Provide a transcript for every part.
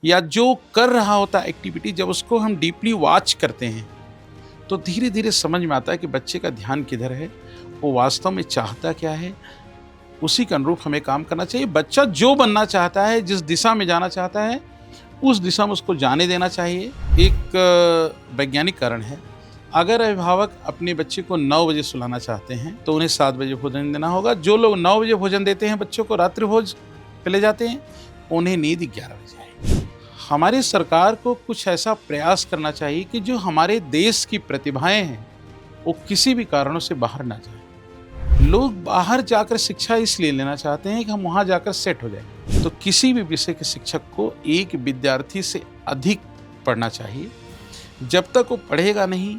या जो कर रहा होता है एक्टिविटी, जब उसको हम डीपली वॉच करते हैं तो धीरे धीरे समझ में आता है कि बच्चे का ध्यान किधर है, वो वास्तव में चाहता क्या है। उसी के अनुरूप हमें काम करना चाहिए। बच्चा जो बनना चाहता है, जिस दिशा में जाना चाहता है, उस दिशा में उसको जाने देना चाहिए। एक वैज्ञानिक कारण है, अगर अभिभावक अपने बच्चे को 9 बजे सुलाना चाहते हैं तो उन्हें 7 बजे भोजन देना होगा। जो लोग 9 बजे भोजन देते हैं बच्चों को, रात्रि भोज पे ले जाते हैं, उन्हें नींद 11 बजे आएगी। हमारी सरकार को कुछ ऐसा प्रयास करना चाहिए कि जो हमारे देश की प्रतिभाएं हैं वो किसी भी कारणों से बाहर ना जाए। लोग बाहर जाकर शिक्षा इसलिए लेना चाहते हैं कि हम वहाँ जाकर सेट हो जाएं। तो किसी भी विषय के शिक्षक को एक विद्यार्थी से अधिक पढ़ना चाहिए। जब तक वो पढ़ेगा नहीं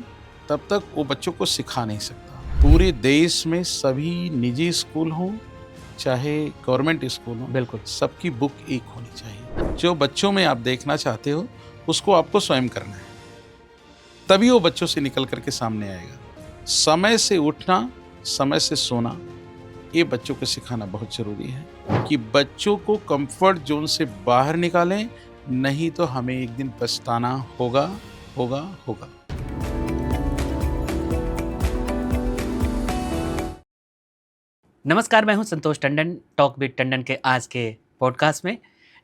तब तक वो बच्चों को सिखा नहीं सकता। पूरे देश में सभी निजी स्कूल हों चाहे गवर्नमेंट स्कूल हों, बिल्कुल सबकी बुक एक होनी चाहिए। जो बच्चों में आप देखना चाहते हो उसको आपको स्वयं करना है, तभी वो बच्चों से निकल करके सामने आएगा। समय से उठना, समय से सोना, ये बच्चों को सिखाना बहुत ज़रूरी है कि बच्चों को कंफर्ट जोन से बाहर निकालें, नहीं तो हमें एक दिन पछताना होगा होगा होगा। नमस्कार, मैं हूं संतोष टंडन। टॉक विद टंडन के आज के पॉडकास्ट में,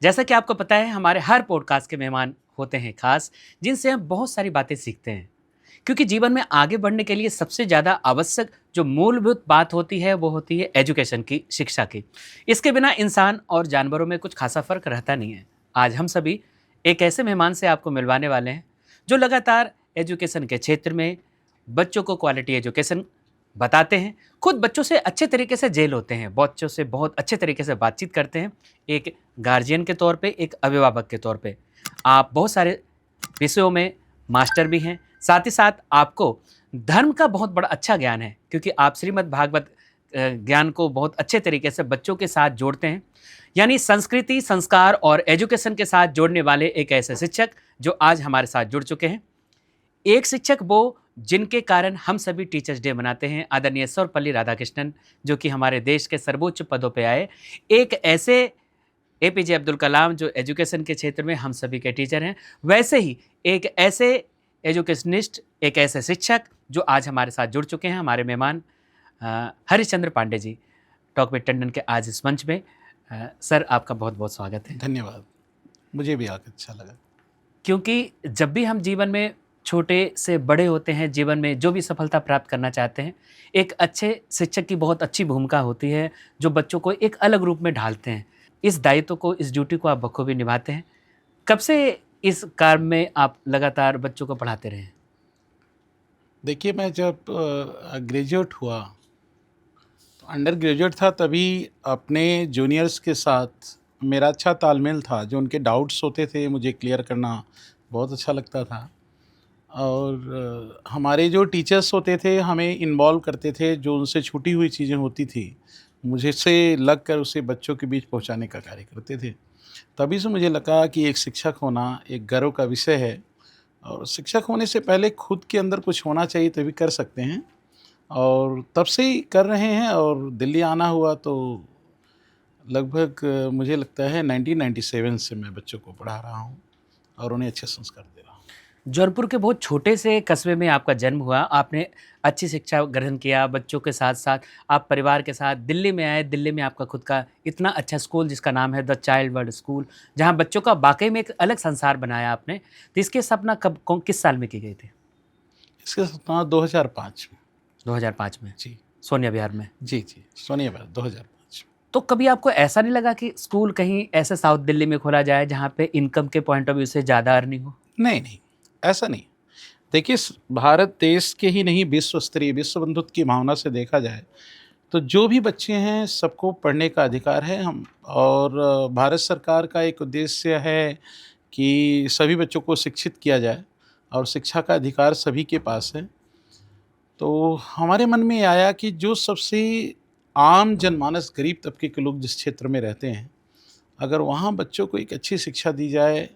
जैसा कि आपको पता है, हमारे हर पॉडकास्ट के मेहमान होते हैं खास, जिनसे हम बहुत सारी बातें सीखते हैं। क्योंकि जीवन में आगे बढ़ने के लिए सबसे ज़्यादा आवश्यक जो मूलभूत बात होती है वो होती है एजुकेशन की, शिक्षा की। इसके बिना इंसान और जानवरों में कुछ खासा फ़र्क रहता नहीं है। आज हम सभी एक ऐसे मेहमान से आपको मिलवाने वाले हैं जो लगातार एजुकेशन के क्षेत्र में बच्चों को क्वालिटी एजुकेशन बताते हैं, खुद बच्चों से अच्छे तरीके से जेल होते हैं, बच्चों से बहुत अच्छे तरीके से बातचीत करते हैं, एक गार्जियन के तौर पे, एक अभिभावक के तौर पे। आप बहुत सारे विषयों में मास्टर भी हैं, साथ ही साथ आपको धर्म का बहुत बड़ा अच्छा ज्ञान है, क्योंकि आप श्रीमद् भागवत ज्ञान को बहुत अच्छे तरीके से बच्चों के साथ जोड़ते हैं। यानी संस्कृति, संस्कार और एजुकेशन के साथ जोड़ने वाले एक ऐसे शिक्षक जो आज हमारे साथ जुड़ चुके हैं। एक शिक्षक वो जिनके कारण हम सभी टीचर्स डे मनाते हैं, आदरणीय सर्वपल्ली राधाकृष्णन, जो कि हमारे देश के सर्वोच्च पदों पे आए। एक ऐसे एपीजे अब्दुल कलाम जो एजुकेशन के क्षेत्र में हम सभी के टीचर हैं। वैसे ही एक ऐसे एजुकेशनिस्ट, एक ऐसे शिक्षक जो आज हमारे साथ जुड़ चुके हैं, हमारे मेहमान हरिश्चंद्र पांडे जी, टॉक विद टंडन के आज इस मंच में। सर, आपका बहुत बहुत स्वागत है। धन्यवाद, मुझे भी आकर अच्छा लगा। क्योंकि जब भी हम जीवन में छोटे से बड़े होते हैं, जीवन में जो भी सफलता प्राप्त करना चाहते हैं, एक अच्छे शिक्षक की बहुत अच्छी भूमिका होती है, जो बच्चों को एक अलग रूप में ढालते हैं। इस दायित्व को, इस ड्यूटी को आप बखूबी निभाते हैं। कब से इस कार्य में आप लगातार बच्चों को पढ़ाते रहे हैं? देखिए, मैं जब ग्रेजुएट हुआ तो अंडर ग्रेजुएट था, तभी अपने जूनियर्स के साथ मेरा अच्छा तालमेल था। जो उनके डाउट्स होते थे मुझे क्लियर करना बहुत अच्छा लगता था। और हमारे जो टीचर्स होते थे हमें इन्वॉल्व करते थे, जो उनसे छूटी हुई चीज़ें होती थी मुझे से लग कर उसे बच्चों के बीच पहुंचाने का कार्य करते थे। तभी से मुझे लगा कि एक शिक्षक होना एक गर्व का विषय है, और शिक्षक होने से पहले खुद के अंदर कुछ होना चाहिए तभी कर सकते हैं। और तब से ही कर रहे हैं। और दिल्ली आना हुआ तो लगभग मुझे लगता है 1997 से मैं बच्चों को पढ़ा रहा हूँ और उन्हें अच्छे संस्कार दे रहा हूँ। जौनपुर के बहुत छोटे से कस्बे में आपका जन्म हुआ, आपने अच्छी शिक्षा ग्रहण किया, बच्चों के साथ साथ आप परिवार के साथ दिल्ली में आए। दिल्ली में आपका खुद का इतना अच्छा स्कूल जिसका नाम है द चाइल्ड वर्ल्ड स्कूल, जहाँ बच्चों का वाकई में एक अलग संसार बनाया आपने। तो इसके सपना किस साल में की गई थी? इसके साथ 2005 में। 2005 में जी सोनिया विहार में। जी, सोनिया विहार 2005 में। तो कभी आपको ऐसा नहीं लगा कि स्कूल कहीं ऐसे साउथ दिल्ली में खोला जाए जहाँ पे इनकम के पॉइंट ऑफ व्यू से ज़्यादा अर्निंग हो? नहीं नहीं, ऐसा नहीं। देखिए, भारत देश के ही नहीं, विश्व स्तरीय, विश्व बंधुत्व की भावना से देखा जाए तो जो भी बच्चे हैं सबको पढ़ने का अधिकार है। हम और भारत सरकार का एक उद्देश्य है कि सभी बच्चों को शिक्षित किया जाए और शिक्षा का अधिकार सभी के पास है। तो हमारे मन में आया कि जो सबसे आम जनमानस, गरीब तबके के लोग जिस क्षेत्र में रहते हैं, अगर वहाँ बच्चों को एक अच्छी शिक्षा दी जाए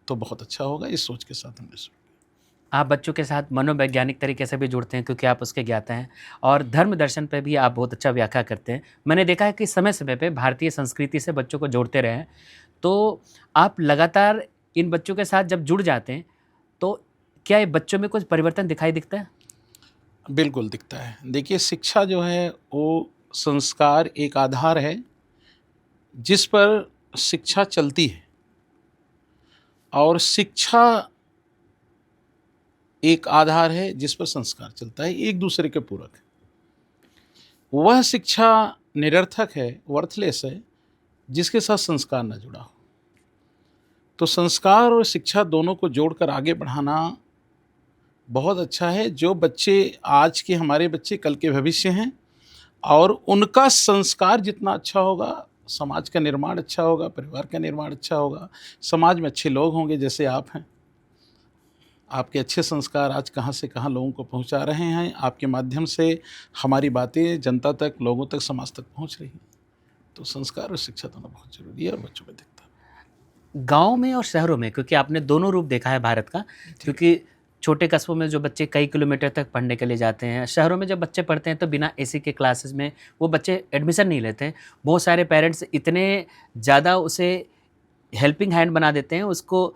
तो बहुत अच्छा होगा। इस सोच के साथ हमने शुरू। आप बच्चों के साथ मनोवैज्ञानिक तरीके से भी जुड़ते हैं, क्योंकि आप उसके ज्ञाता हैं, और धर्म दर्शन पे भी आप बहुत अच्छा व्याख्या करते हैं। मैंने देखा है कि समय समय पे भारतीय संस्कृति से बच्चों को जोड़ते रहे हैं। तो आप लगातार इन बच्चों के साथ जब जुड़ जाते हैं, तो क्या ये बच्चों में कुछ परिवर्तन दिखाई दिखता है? बिल्कुल दिखता है। देखिए, शिक्षा जो है वो संस्कार एक आधार है जिस पर शिक्षा चलती है, और शिक्षा एक आधार है जिस पर संस्कार चलता है, एक दूसरे के पूरक है। वह शिक्षा निरर्थक है, वर्थलेस है, जिसके साथ संस्कार न जुड़ा हो। तो संस्कार और शिक्षा दोनों को जोड़कर आगे बढ़ाना बहुत अच्छा है। जो बच्चे आज के हमारे बच्चे कल के भविष्य हैं, और उनका संस्कार जितना अच्छा होगा, समाज का निर्माण अच्छा होगा, परिवार का निर्माण अच्छा होगा, समाज में अच्छे लोग होंगे जैसे आप हैं। आपके अच्छे संस्कार आज कहाँ से कहाँ लोगों को पहुँचा रहे हैं। आपके माध्यम से हमारी बातें जनता तक, लोगों तक, समाज तक पहुँच रही हैं। तो संस्कार और शिक्षा दोनों बहुत ज़रूरी है, और बच्चों में दिखता है। गाँव में और शहरों में, क्योंकि आपने दोनों रूप देखा है भारत का, क्योंकि छोटे कस्बों में जो बच्चे कई किलोमीटर तक पढ़ने के लिए जाते हैं, शहरों में जब बच्चे पढ़ते हैं तो बिना एसी के क्लासेस में वो बच्चे एडमिशन नहीं लेते हैं। बहुत सारे पेरेंट्स इतने ज़्यादा उसे हेल्पिंग हैंड बना देते हैं, उसको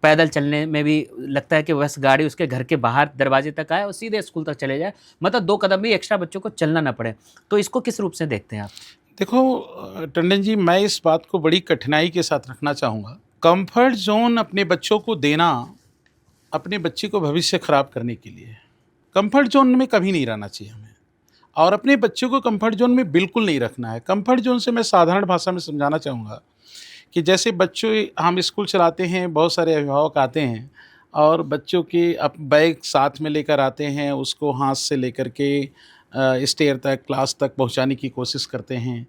पैदल चलने में भी लगता है कि बस गाड़ी उसके घर के बाहर दरवाजे तक आए और सीधे स्कूल तक चले जाए, मतलब 2 कदम भी एक्स्ट्रा बच्चों को चलना ना पड़े। तो इसको किस रूप से देखते हैं आप? देखो टंडन जी, मैं इस बात को बड़ी कठिनाई के साथ रखना चाहूँगा। कंफर्ट ज़ोन अपने बच्चों को देना, अपने बच्चे को भविष्य खराब करने के लिए है। कंफर्ट ज़ोन में कभी नहीं रहना चाहिए हमें, और अपने बच्चों को कंफर्ट ज़ोन में बिल्कुल नहीं रखना है। कंफर्ट ज़ोन से मैं साधारण भाषा में समझाना चाहूँगा कि जैसे बच्चों, हम स्कूल चलाते हैं, बहुत सारे अभिभावक आते हैं और बच्चों के अप बैग साथ में लेकर आते हैं, उसको हाथ से लेकर के स्टेयर तक, क्लास तक पहुँचाने की कोशिश करते हैं।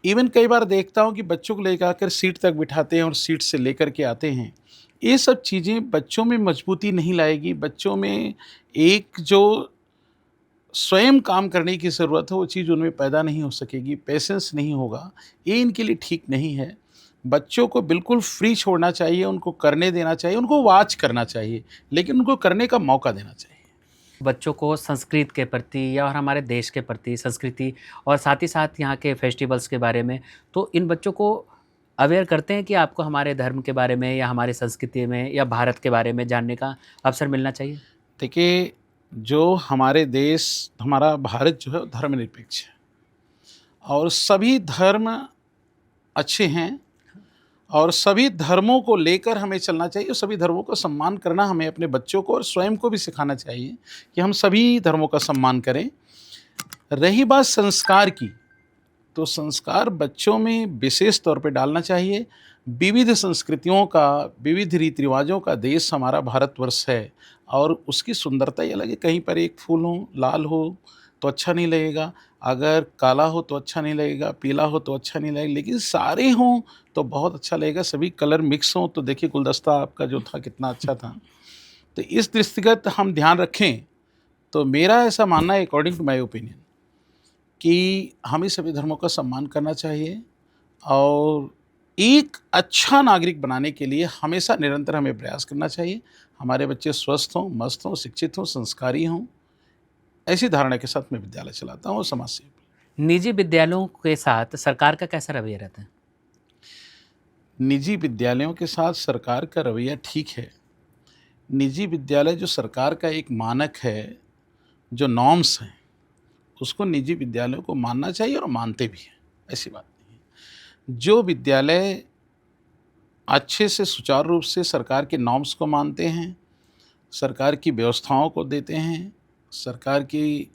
इवन कई बार देखता हूँ कि बच्चों को ले जाकर सीट तक बिठाते हैं और सीट से लेकर के आते हैं। ये सब चीज़ें बच्चों में मजबूती नहीं लाएगी। बच्चों में एक जो स्वयं काम करने की ज़रूरत है, वो चीज़ उनमें पैदा नहीं हो सकेगी, पेशेंस नहीं होगा। ये इनके लिए ठीक नहीं है। बच्चों को बिल्कुल फ्री छोड़ना चाहिए, उनको करने देना चाहिए, उनको वॉच करना चाहिए, लेकिन उनको करने का मौका देना चाहिए। बच्चों को संस्कृत के प्रति या और हमारे देश के प्रति, संस्कृति और साथ ही साथ यहाँ के फेस्टिवल्स के बारे में, तो इन बच्चों को अवेयर करते हैं कि आपको हमारे धर्म के बारे में या हमारी संस्कृति में या भारत के बारे में जानने का अवसर मिलना चाहिए? देखिए, जो हमारे देश, हमारा भारत जो है वो धर्मनिरपेक्ष है, और सभी धर्म अच्छे हैं, और सभी धर्मों को लेकर हमें चलना चाहिए, और सभी धर्मों का सम्मान करना हमें अपने बच्चों को और स्वयं को भी सिखाना चाहिए कि हम सभी धर्मों का सम्मान करें। रही बात संस्कार की, तो संस्कार बच्चों में विशेष तौर पे डालना चाहिए। विविध संस्कृतियों का, विविध रीति रिवाजों का देश हमारा भारतवर्ष है, और उसकी सुंदरता ही अलग है। कहीं पर एक फूल हो, लाल हो तो अच्छा नहीं लगेगा, अगर काला हो तो अच्छा नहीं लगेगा, पीला हो तो अच्छा नहीं लगेगा, लेकिन सारे हों तो बहुत अच्छा लगेगा। सभी कलर मिक्स हों तो देखिए गुलदस्ता आपका जो था कितना अच्छा था। तो इस दृष्टिगत हम ध्यान रखें, तो मेरा ऐसा मानना है, अकॉर्डिंग टू माय ओपिनियन, कि हमें सभी धर्मों का सम्मान करना चाहिए, और एक अच्छा नागरिक बनाने के लिए हमेशा निरंतर हमें प्रयास करना चाहिए। हमारे बच्चे स्वस्थ हों, मस्त हों, शिक्षित हों, संस्कारी हों। ऐसी धारणा के साथ मैं विद्यालय चलाता हूँ, और समाज सेवी। निजी विद्यालयों के साथ सरकार का कैसा रवैया रहता है? निजी विद्यालयों के साथ सरकार का रवैया ठीक है। निजी विद्यालय जो सरकार का एक मानक है, जो नॉर्म्स हैं, उसको निजी विद्यालयों को मानना चाहिए, और मानते भी हैं, ऐसी बात नहीं है। जो विद्यालय अच्छे से सुचारू रूप से सरकार के नॉर्म्स को मानते हैं, सरकार की व्यवस्थाओं को देते हैं, सरकार की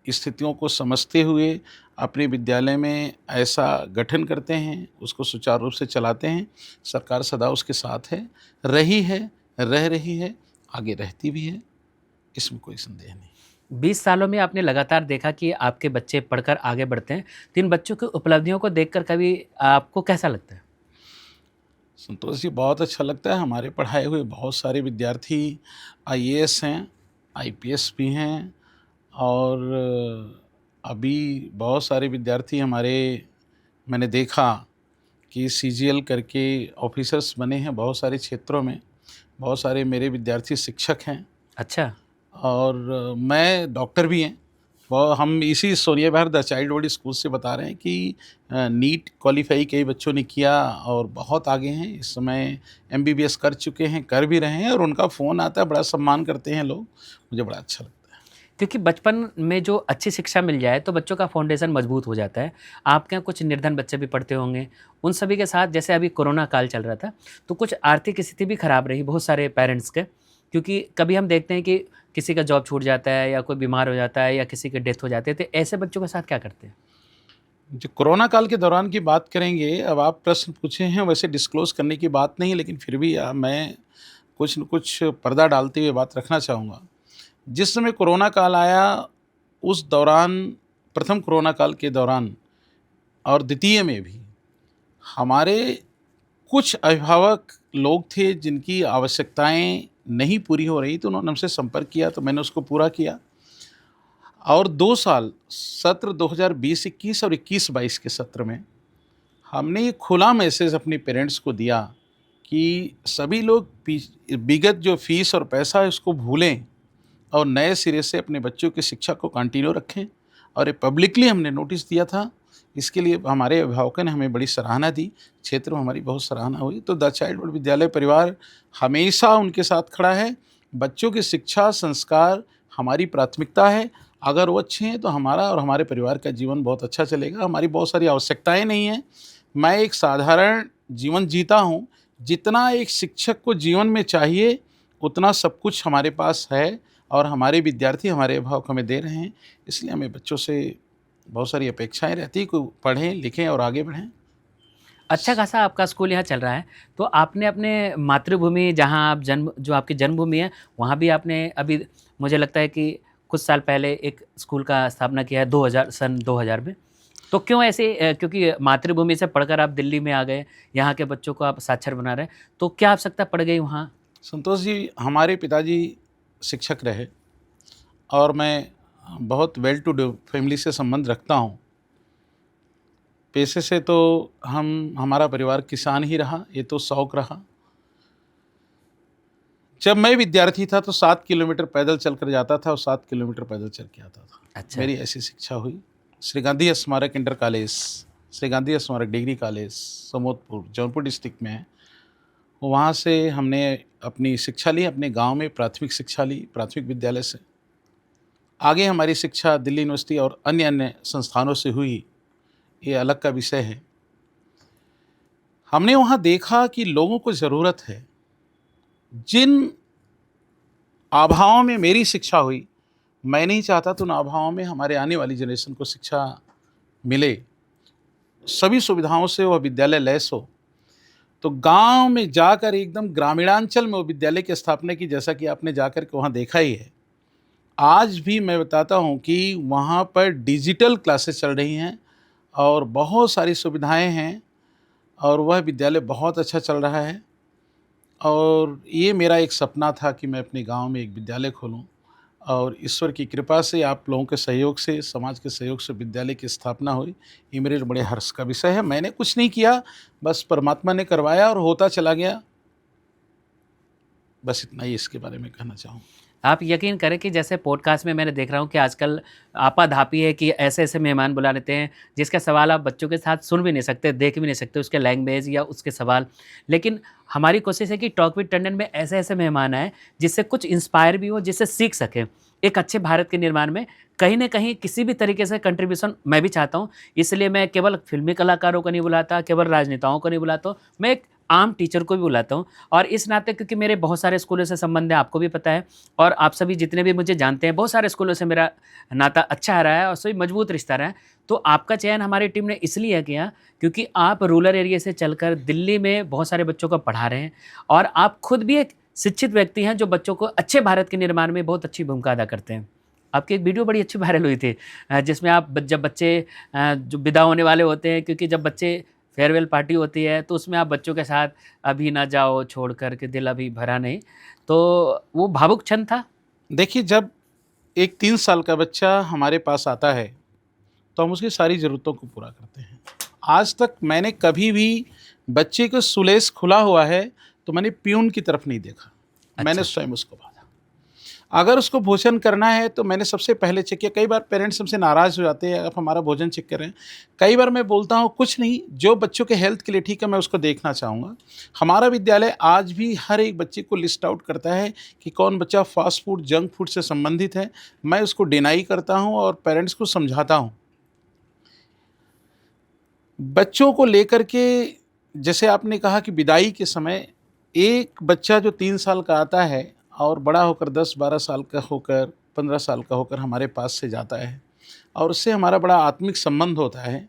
स्थितियों को समझते हुए अपने विद्यालय में ऐसा गठन करते हैं, उसको सुचारू रूप से चलाते हैं, सरकार सदा उसके साथ है, रही है, रह रही है, आगे रहती भी है, इसमें कोई संदेह नहीं। 20 सालों में आपने लगातार देखा कि आपके बच्चे पढ़कर आगे बढ़ते हैं, तो इन बच्चों की उपलब्धियों को देखकर कभी आपको कैसा लगता है? संतोष जी, बहुत अच्छा लगता है। हमारे पढ़ाए हुए बहुत सारे विद्यार्थी आईएएस हैं, आईपीएस भी हैं, और अभी बहुत सारे विद्यार्थी हमारे, मैंने देखा कि सीजीएल करके ऑफिसर्स बने हैं बहुत सारे क्षेत्रों में। बहुत सारे मेरे विद्यार्थी शिक्षक हैं, अच्छा। और मैं डॉक्टर भी हैं, वो हम इसी सोनिया विहार द चाइल्ड वर्ल्ड स्कूल से बता रहे हैं कि नीट क्वालिफ़ाई कई बच्चों ने किया और बहुत आगे हैं। इस समय एमबीबीएस कर चुके हैं, कर भी रहे हैं और उनका फ़ोन आता है, बड़ा सम्मान करते हैं लोग। मुझे बड़ा अच्छा लगता है। क्योंकि बचपन में जो अच्छी शिक्षा मिल जाए तो बच्चों का फाउंडेशन मजबूत हो जाता है। आपके यहाँ कुछ निर्धन बच्चे भी पढ़ते होंगे, उन सभी के साथ जैसे अभी कोरोना काल चल रहा था, तो कुछ आर्थिक स्थिति भी खराब रही बहुत सारे पेरेंट्स के, क्योंकि कभी हम देखते हैं कि किसी का जॉब छूट जाता है या कोई बीमार हो जाता है या किसी की डेथ हो जाती है, तो ऐसे बच्चों के साथ क्या करते हैं? जो कोरोना काल के दौरान की बात करेंगे, अब आप प्रश्न पूछे हैं, वैसे डिस्क्लोज़ करने की बात नहीं, लेकिन फिर भी मैं कुछ न कुछ पर्दा डालते हुए बात रखना चाहूँगा। जिस समय कोरोना काल आया, उस दौरान प्रथम कोरोना काल के दौरान और द्वितीय में भी हमारे कुछ अभिभावक लोग थे जिनकी आवश्यकताएँ नहीं पूरी हो रही, तो उन्होंने हमसे संपर्क किया, तो मैंने उसको पूरा किया। और 2 साल सत्र 2020-21 और 21-22 के सत्र में हमने ये खुला मैसेज अपने पेरेंट्स को दिया कि सभी लोग विगत जो फ़ीस और पैसा है उसको भूलें और नए सिरे से अपने बच्चों की शिक्षा को कंटिन्यू रखें। और ये पब्लिकली हमने नोटिस दिया था। इसके लिए हमारे अभिभावकों ने हमें बड़ी सराहना दी, क्षेत्र में हमारी बहुत सराहना हुई। तो द चाइल्ड वर्ल्ड विद्यालय परिवार हमेशा उनके साथ खड़ा है। बच्चों की शिक्षा, संस्कार हमारी प्राथमिकता है। अगर वो अच्छे हैं तो हमारा और हमारे परिवार का जीवन बहुत अच्छा चलेगा। हमारी बहुत सारी आवश्यकताएँ नहीं हैं। मैं एक साधारण जीवन जीता हूँ। जितना एक शिक्षक को जीवन में चाहिए, उतना सब कुछ हमारे पास है और हमारे विद्यार्थी, हमारे अभिभावक हमें दे रहे हैं। इसलिए हमें बच्चों से बहुत सारी अपेक्षाएँ रहती हैं कि पढ़ें, लिखें और आगे बढ़ें। अच्छा खासा आपका स्कूल यहाँ चल रहा है, तो आपने अपने मातृभूमि जहाँ आप जन्म जो आपकी जन्मभूमि है, वहाँ भी आपने अभी मुझे लगता है कि कुछ साल पहले एक स्कूल का स्थापना किया है 2000 सन 2000 में। तो क्यों ऐसे क्योंकि मातृभूमि से पढ़कर आप दिल्ली में आ गए, यहाँ के बच्चों को आप साक्षर बना रहे हैं, तो क्या आवश्यकता पड़ गई वहाँ? संतोष जी, हमारे पिताजी शिक्षक रहे और मैं बहुत वेल टू डू फैमिली से संबंध रखता हूँ। पेशे से तो हमारा परिवार किसान ही रहा, ये तो शौक रहा। जब मैं विद्यार्थी था तो 7 किलोमीटर पैदल चलकर जाता था और 7 किलोमीटर पैदल चल के आता था। अच्छा। मेरी ऐसी शिक्षा हुई। श्री गांधी स्मारक इंटर कॉलेज, श्री गांधी स्मारक डिग्री कॉलेज, समोदपुर, जौनपुर डिस्ट्रिक्ट में है। वहाँ से हमने अपनी शिक्षा ली, अपने गांव में प्राथमिक शिक्षा ली, प्राथमिक विद्यालय से। आगे हमारी शिक्षा दिल्ली यूनिवर्सिटी और अन्य संस्थानों से हुई, ये अलग का विषय है। हमने वहाँ देखा कि लोगों को ज़रूरत है। जिन आभाओं में मेरी शिक्षा हुई, मैं नहीं चाहता तो उन आभाओं में हमारे आने वाली जनरेशन को शिक्षा मिले, सभी सुविधाओं से वह विद्यालय लैस हो। तो गांव में जाकर एकदम ग्रामीणांचल में वो विद्यालय की स्थापना की, जैसा कि आपने जाकर के वहाँ देखा ही है। आज भी मैं बताता हूँ कि वहाँ पर डिजिटल क्लासेस चल रही हैं और बहुत सारी सुविधाएं हैं और वह विद्यालय बहुत अच्छा चल रहा है। और ये मेरा एक सपना था कि मैं अपने गांव में एक विद्यालय खोलूं और ईश्वर की कृपा से, आप लोगों के सहयोग से, समाज के सहयोग से विद्यालय की स्थापना हुई। ये मेरे लिए बड़े हर्ष का विषय है। मैंने कुछ नहीं किया, बस परमात्मा ने करवाया और होता चला गया। बस इतना ही इसके बारे में कहना चाहूँ। आप यकीन करें कि जैसे पॉडकास्ट में मैंने देख रहा हूँ कि आजकल आपाधापी है कि ऐसे-ऐसे मेहमान बुला लेते हैं, जिसका सवाल आप बच्चों के साथ सुन भी नहीं सकते, देख भी नहीं सकते उसके लैंग्वेज या उसके सवाल। लेकिन हमारी कोशिश है कि टॉक विद टंडन में ऐसे-ऐसे मेहमान आएँ, जिससे कुछ इंस्पायर भी हो, जिससे सीख सकें। एक अच्छे भारत के निर्माण में कहीं न कहीं किसी भी तरीके से कंट्रीब्यूशन मैं भी चाहता हूँ। इसलिए मैं केवल फ़िल्मी कलाकारों को नहीं बुलाता, केवल राजनेताओं को नहीं बुलाता हूँ, मैं एक आम टीचर को भी बुलाता हूँ। और इस नाते क्योंकि मेरे बहुत सारे स्कूलों से संबंध है, आपको भी पता है, और आप सभी जितने भी मुझे जानते हैं, बहुत सारे स्कूलों से मेरा नाता अच्छा रहा है और सभी मजबूत रिश्ता रहा है। तो आपका चयन हमारी टीम ने इसलिए किया क्योंकि आप रूरल एरिया से चलकर दिल्ली में बहुत सारे बच्चों को पढ़ा रहे हैं और आप खुद भी एक शिक्षित व्यक्ति हैं जो बच्चों को अच्छे भारत के निर्माण में बहुत अच्छी भूमिका अदा करते हैं। आपकी एक वीडियो बड़ी अच्छी वायरल हुई थी, जिसमें आप जब बच्चे जो विदा होने वाले होते हैं, क्योंकि जब बच्चे फेयरवेल पार्टी होती है तो उसमें आप बच्चों के साथ अभी ना जाओ छोड़ कर के दिल अभी भरा नहीं, तो वो भावुक क्षण था। देखिए, जब एक 3 साल का बच्चा हमारे पास आता है तो हम उसकी सारी ज़रूरतों को पूरा करते हैं। आज तक मैंने कभी भी बच्चे को सुलेस खुला हुआ है तो मैंने प्यून की तरफ नहीं देखा, मैंने अच्छा। स्वयं उसको बाँधा। अगर उसको भोजन करना है तो मैंने सबसे पहले चेक किया। कई बार पेरेंट्स हमसे नाराज़ हो जाते हैं, आप हमारा भोजन चेक करें। कई बार मैं बोलता हूँ कुछ नहीं, जो बच्चों के हेल्थ के लिए ठीक है मैं उसको देखना चाहूँगा। हमारा विद्यालय आज भी हर एक बच्चे को लिस्ट आउट करता है कि कौन बच्चा फ़ास्ट फूड, जंक फूड से संबंधित है। मैं उसको डिनाई करता हूँ और पेरेंट्स को समझाता हूँ। बच्चों को लेकर के जैसे आपने कहा कि विदाई के समय एक बच्चा जो 3 साल का आता है और बड़ा होकर 10-12 साल का होकर, 15 साल का होकर हमारे पास से जाता है और उससे हमारा बड़ा आत्मिक संबंध होता है।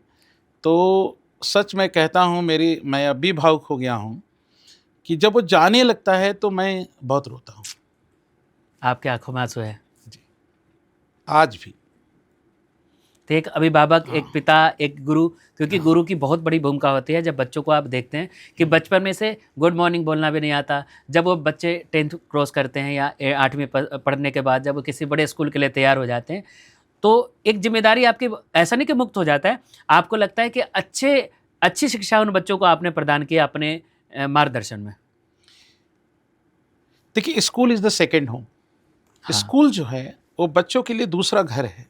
तो सच मैं कहता हूँ, मैं अब भी भावुक हो गया हूँ कि जब वो जाने लगता है तो मैं बहुत रोता हूँ। आपकी आँखों में आँसू है। जी, आज भी। तो एक अभिभावक, एक हाँ, पिता, एक गुरु, क्योंकि गुरु की बहुत बड़ी भूमिका होती है। जब बच्चों को आप देखते हैं कि बचपन में से गुड मॉर्निंग बोलना भी नहीं आता, जब वो बच्चे 10th क्रॉस करते हैं या 8वीं पढ़ने के बाद जब वो किसी बड़े स्कूल के लिए तैयार हो जाते हैं, तो एक जिम्मेदारी आपकी ऐसा नहीं कि मुक्त हो जाता है, आपको लगता है कि अच्छी शिक्षा उन बच्चों को आपने प्रदान की अपने मार्गदर्शन में। देखिए school is the second home. हाँ, स्कूल जो है वो बच्चों के लिए दूसरा घर है।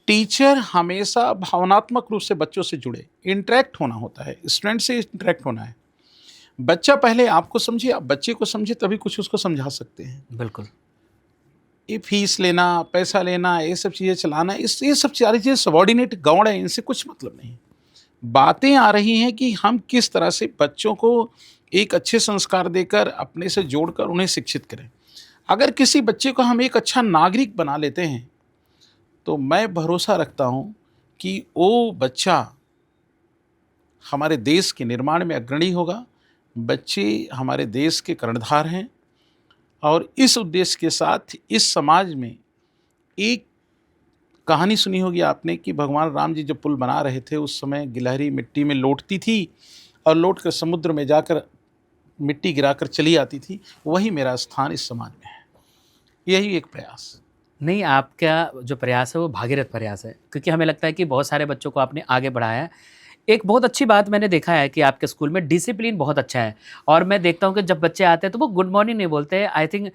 टीचर हमेशा भावनात्मक रूप से बच्चों से जुड़े, इंटरैक्ट होना होता है, स्टूडेंट से इंटरैक्ट होना है। बच्चा पहले आपको समझे, आप बच्चे को समझे तभी कुछ उसको समझा सकते हैं। बिल्कुल। ये फीस लेना, पैसा लेना, ये सब चीज़ें चलाना, ये सब सारी चीज़ें सबॉर्डिनेट गौड़ है, इनसे कुछ मतलब नहीं। बातें आ रही हैं कि हम किस तरह से बच्चों को एक अच्छे संस्कार देकर अपने से जोड़कर उन्हें शिक्षित करें। अगर किसी बच्चे को हम एक अच्छा नागरिक बना लेते हैं तो मैं भरोसा रखता हूँ कि वो बच्चा हमारे देश के निर्माण में अग्रणी होगा। बच्चे हमारे देश के कर्णधार हैं और इस उद्देश्य के साथ इस समाज में एक कहानी सुनी होगी आपने कि भगवान राम जी जब पुल बना रहे थे उस समय गिलहरी मिट्टी में लौटती थी और लौट कर समुद्र में जाकर मिट्टी गिराकर चली आती थी। वही मेरा स्थान इस समाज में है। यही एक प्रयास। नहीं, आपका जो प्रयास है वो भागीरथ प्रयास है, क्योंकि हमें लगता है कि बहुत सारे बच्चों को आपने आगे बढ़ाया है। एक बहुत अच्छी बात मैंने देखा है कि आपके स्कूल में डिसिप्लिन बहुत अच्छा है, और मैं देखता हूँ कि जब बच्चे आते हैं तो वो गुड मॉर्निंग नहीं बोलते हैं, आई थिंक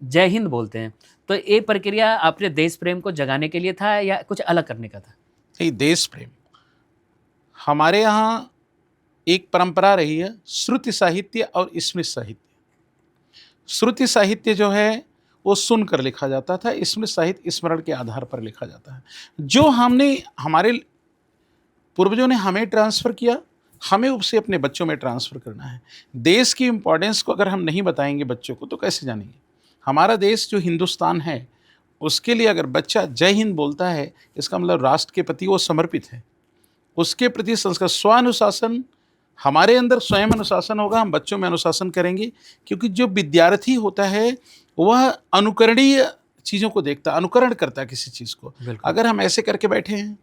जय हिंद बोलते हैं। तो ये प्रक्रिया अपने देश प्रेम को जगाने के लिए था या कुछ अलग करने का था? नहीं, देश प्रेम हमारे यहाँ एक परंपरा रही है, श्रुति साहित्य और स्मृति साहित्य। श्रुति साहित्य जो है वो सुनकर लिखा जाता था, स्मृति साहित्य स्मरण के आधार पर लिखा जाता है। जो हमने हमारे पूर्वजों ने हमें ट्रांसफ़र किया, हमें उसे अपने बच्चों में ट्रांसफ़र करना है। देश की इम्पोर्टेंस को अगर हम नहीं बताएँगे बच्चों को तो कैसे जानेंगे? हमारा देश जो हिंदुस्तान है, उसके लिए अगर बच्चा जय हिंद बोलता है, इसका मतलब राष्ट्र के प्रति वो समर्पित है। उसके प्रति संस्कार, स्वानुशासन, हमारे अंदर स्वयं अनुशासन होगा, हम बच्चों में अनुशासन करेंगे। क्योंकि जो विद्यार्थी होता है, वह अनुकरणीय चीज़ों को देखता है, अनुकरण करता है किसी चीज़ को। बिल्कुल। अगर हम ऐसे करके बैठे हैं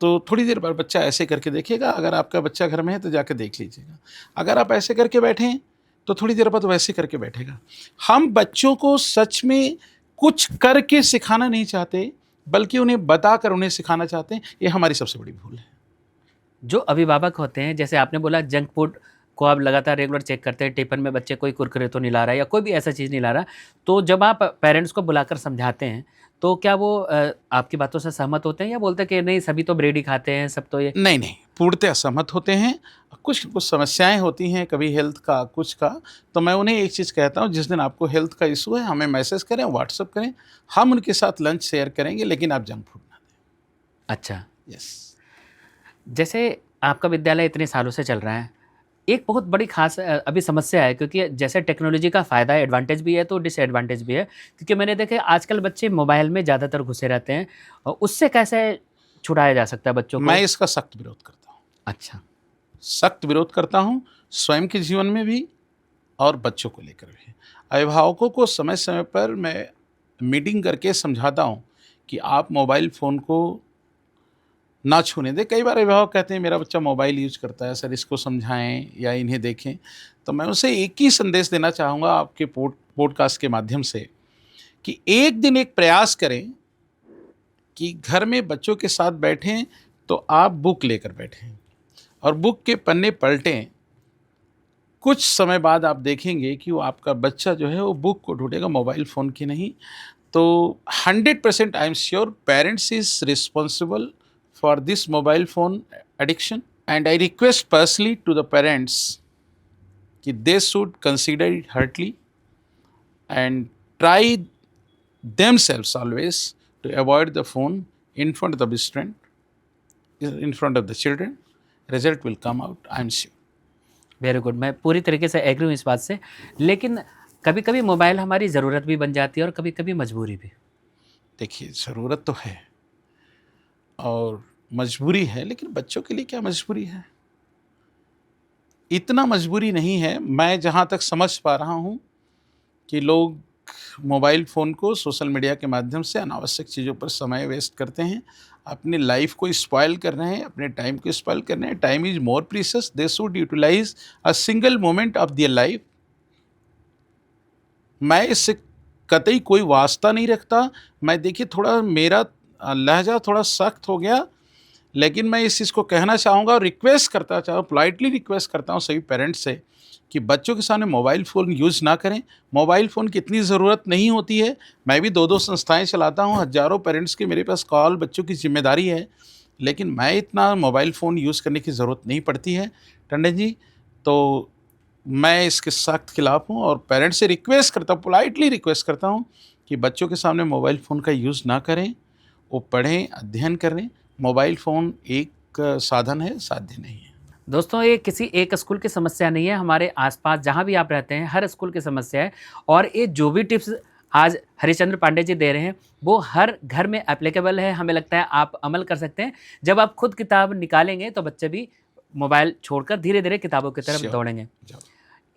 तो थोड़ी देर बाद बच्चा ऐसे करके देखेगा। अगर आपका बच्चा घर में है तो जाके देख लीजिएगा। अगर आप ऐसे करके बैठे हैं तो थोड़ी देर बाद वैसे करके बैठेगा। हम बच्चों को सच में कुछ करके सिखाना नहीं चाहते, बल्कि उन्हें बताकर उन्हें सिखाना चाहते हैं। ये हमारी सबसे बड़ी भूल है। जो अभिभावक होते हैं, जैसे आपने बोला जंक फूड को आप लगातार रेगुलर चेक करते हैं, टिफ़िन में बच्चे कोई कुरकुरे तो नहीं ला रहा है या कोई भी ऐसा चीज़ नहीं ला रहा, तो जब आप पेरेंट्स को बुलाकर समझाते हैं, तो क्या वो आपकी बातों से सहमत होते हैं या बोलते हैं कि नहीं सभी तो ब्रेड ही खाते हैं, सब तो ये? नहीं, नहीं, पूर्णतः असहमत होते हैं। कुछ कुछ समस्याएँ होती हैं, कभी हेल्थ का, कुछ का, तो मैं उन्हें एक चीज़ कहता हूँ, जिस दिन आपको हेल्थ का इश्यू है, हमें मैसेज करें, व्हाट्सएप करें, हम उनके साथ लंच शेयर करेंगे, लेकिन आप जंक फूड ना अच्छा। दें। यस। जैसे आपका विद्यालय इतने सालों से चल रहा है, एक बहुत बड़ी ख़ास अभी समस्या है, क्योंकि जैसे टेक्नोलॉजी का फ़ायदा एडवांटेज भी है तो डिसएडवांटेज भी है। क्योंकि मैंने देखा है आजकल बच्चे मोबाइल में ज़्यादातर घुसे रहते हैं, उससे कैसे छुड़ाया जा सकता है बच्चों मैं को? इसका सख्त विरोध करता हूँ। अच्छा। सख्त विरोध करता हूँ, स्वयं के जीवन में भी और बच्चों को लेकर भी। अभिभावकों को समय-समय पर मैं मीटिंग करके समझाता हूँ कि आप मोबाइल फ़ोन को ना छूने दें। कई बार अभिभावक कहते हैं मेरा बच्चा मोबाइल यूज़ करता है, सर इसको समझाएँ या इन्हें देखें। तो मैं उसे एक ही संदेश देना चाहूँगा आपके पॉडकास्ट के माध्यम से कि एक दिन एक प्रयास करें कि घर में बच्चों के साथ बैठें तो आप बुक लेकर बैठें और बुक के पन्ने पलटें। कुछ समय बाद आप देखेंगे कि वो आपका बच्चा जो है वो बुक को ढूँढेगा, मोबाइल फ़ोन की नहीं। तो 100% I am sure parents is responsible for this mobile phone addiction, and I request personally to the parents कि they should consider it hardly and try themselves always to avoid the phone in front of the student, in front of the children. Result will come out, I am sure. Very good, मैं पूरी तरीके से agree हूँ इस बात से। लेकिन कभी कभी मोबाइल हमारी ज़रूरत भी बन जाती है और कभी कभी मजबूरी भी। देखिए, ज़रूरत तो है और मजबूरी है, लेकिन बच्चों के लिए क्या मजबूरी है? इतना मजबूरी नहीं है। मैं जहाँ तक समझ पा रहा हूँ कि लोग मोबाइल फ़ोन को सोशल मीडिया के माध्यम से अनावश्यक चीज़ों पर समय वेस्ट करते हैं, अपनी लाइफ को स्पॉइल कर रहे हैं, अपने टाइम को स्पॉइल कर रहे हैं। Time is more precious, they should utilise a single moment of their life. मैं इससे कतई कोई वास्ता नहीं रखता। मैं देखिए थोड़ा मेरा लहज़ा थोड़ा सख्त हो गया, लेकिन मैं इस चीज़ को कहना चाहूँगा और रिक्वेस्ट करता चाहूँ, पोलाइटली रिक्वेस्ट करता हूँ सभी पेरेंट्स से कि बच्चों के सामने मोबाइल फ़ोन यूज़ ना करें। मोबाइल फ़ोन की इतनी ज़रूरत नहीं होती है। मैं भी 2-2 संस्थाएँ चलाता हूँ, हज़ारों पेरेंट्स की मेरे पास कॉल, बच्चों की ज़िम्मेदारी है, लेकिन मैं इतना मोबाइल फ़ोन यूज़ करने की ज़रूरत नहीं पड़ती है, टंडन जी। तो मैं इसके सख्त खिलाफ़ हूँ और पेरेंट्स से रिक्वेस्ट करता हूँ, पोलाइटली रिक्वेस्ट करता हूँ कि बच्चों के सामने मोबाइल फ़ोन का यूज़ ना करें। वो पढ़ें, अध्ययन करें। मोबाइल फ़ोन एक साधन है, साध्य नहीं है। दोस्तों, ये किसी एक स्कूल की समस्या नहीं है, हमारे आसपास जहाँ भी आप रहते हैं हर स्कूल की समस्या है। और ये जो भी टिप्स आज हरिश्चंद्र पांडे जी दे रहे हैं वो हर घर में एप्लीकेबल है। हमें लगता है आप अमल कर सकते हैं। जब आप खुद किताब निकालेंगे तो बच्चे भी मोबाइल छोड़कर धीरे धीरे किताबों की तरफ श्योर, दौड़ेंगे। ज़रूर।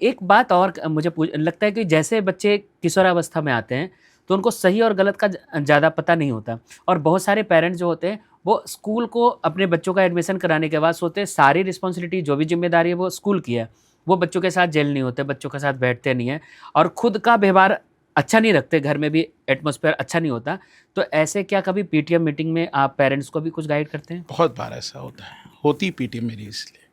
एक बात और मुझे लगता है कि जैसे बच्चे किशोरावस्था में आते हैं तो उनको सही और गलत का ज़्यादा पता नहीं होता। और बहुत सारे पेरेंट्स जो होते हैं वो स्कूल को अपने बच्चों का एडमिशन कराने के बाद सोचते हैं सारी रिस्पॉन्सिबिलिटी जो भी जिम्मेदारी है वो स्कूल की है। वो बच्चों के साथ जेल नहीं होते, बच्चों के साथ बैठते नहीं हैं और खुद का व्यवहार अच्छा नहीं रखते, घर में भी एटमॉस्फेयर अच्छा नहीं होता। तो ऐसे क्या कभी पीटीएम मीटिंग में आप पेरेंट्स को भी कुछ गाइड करते हैं? बहुत बार ऐसा होता है, होती पीटीएम मेरी इसलिए।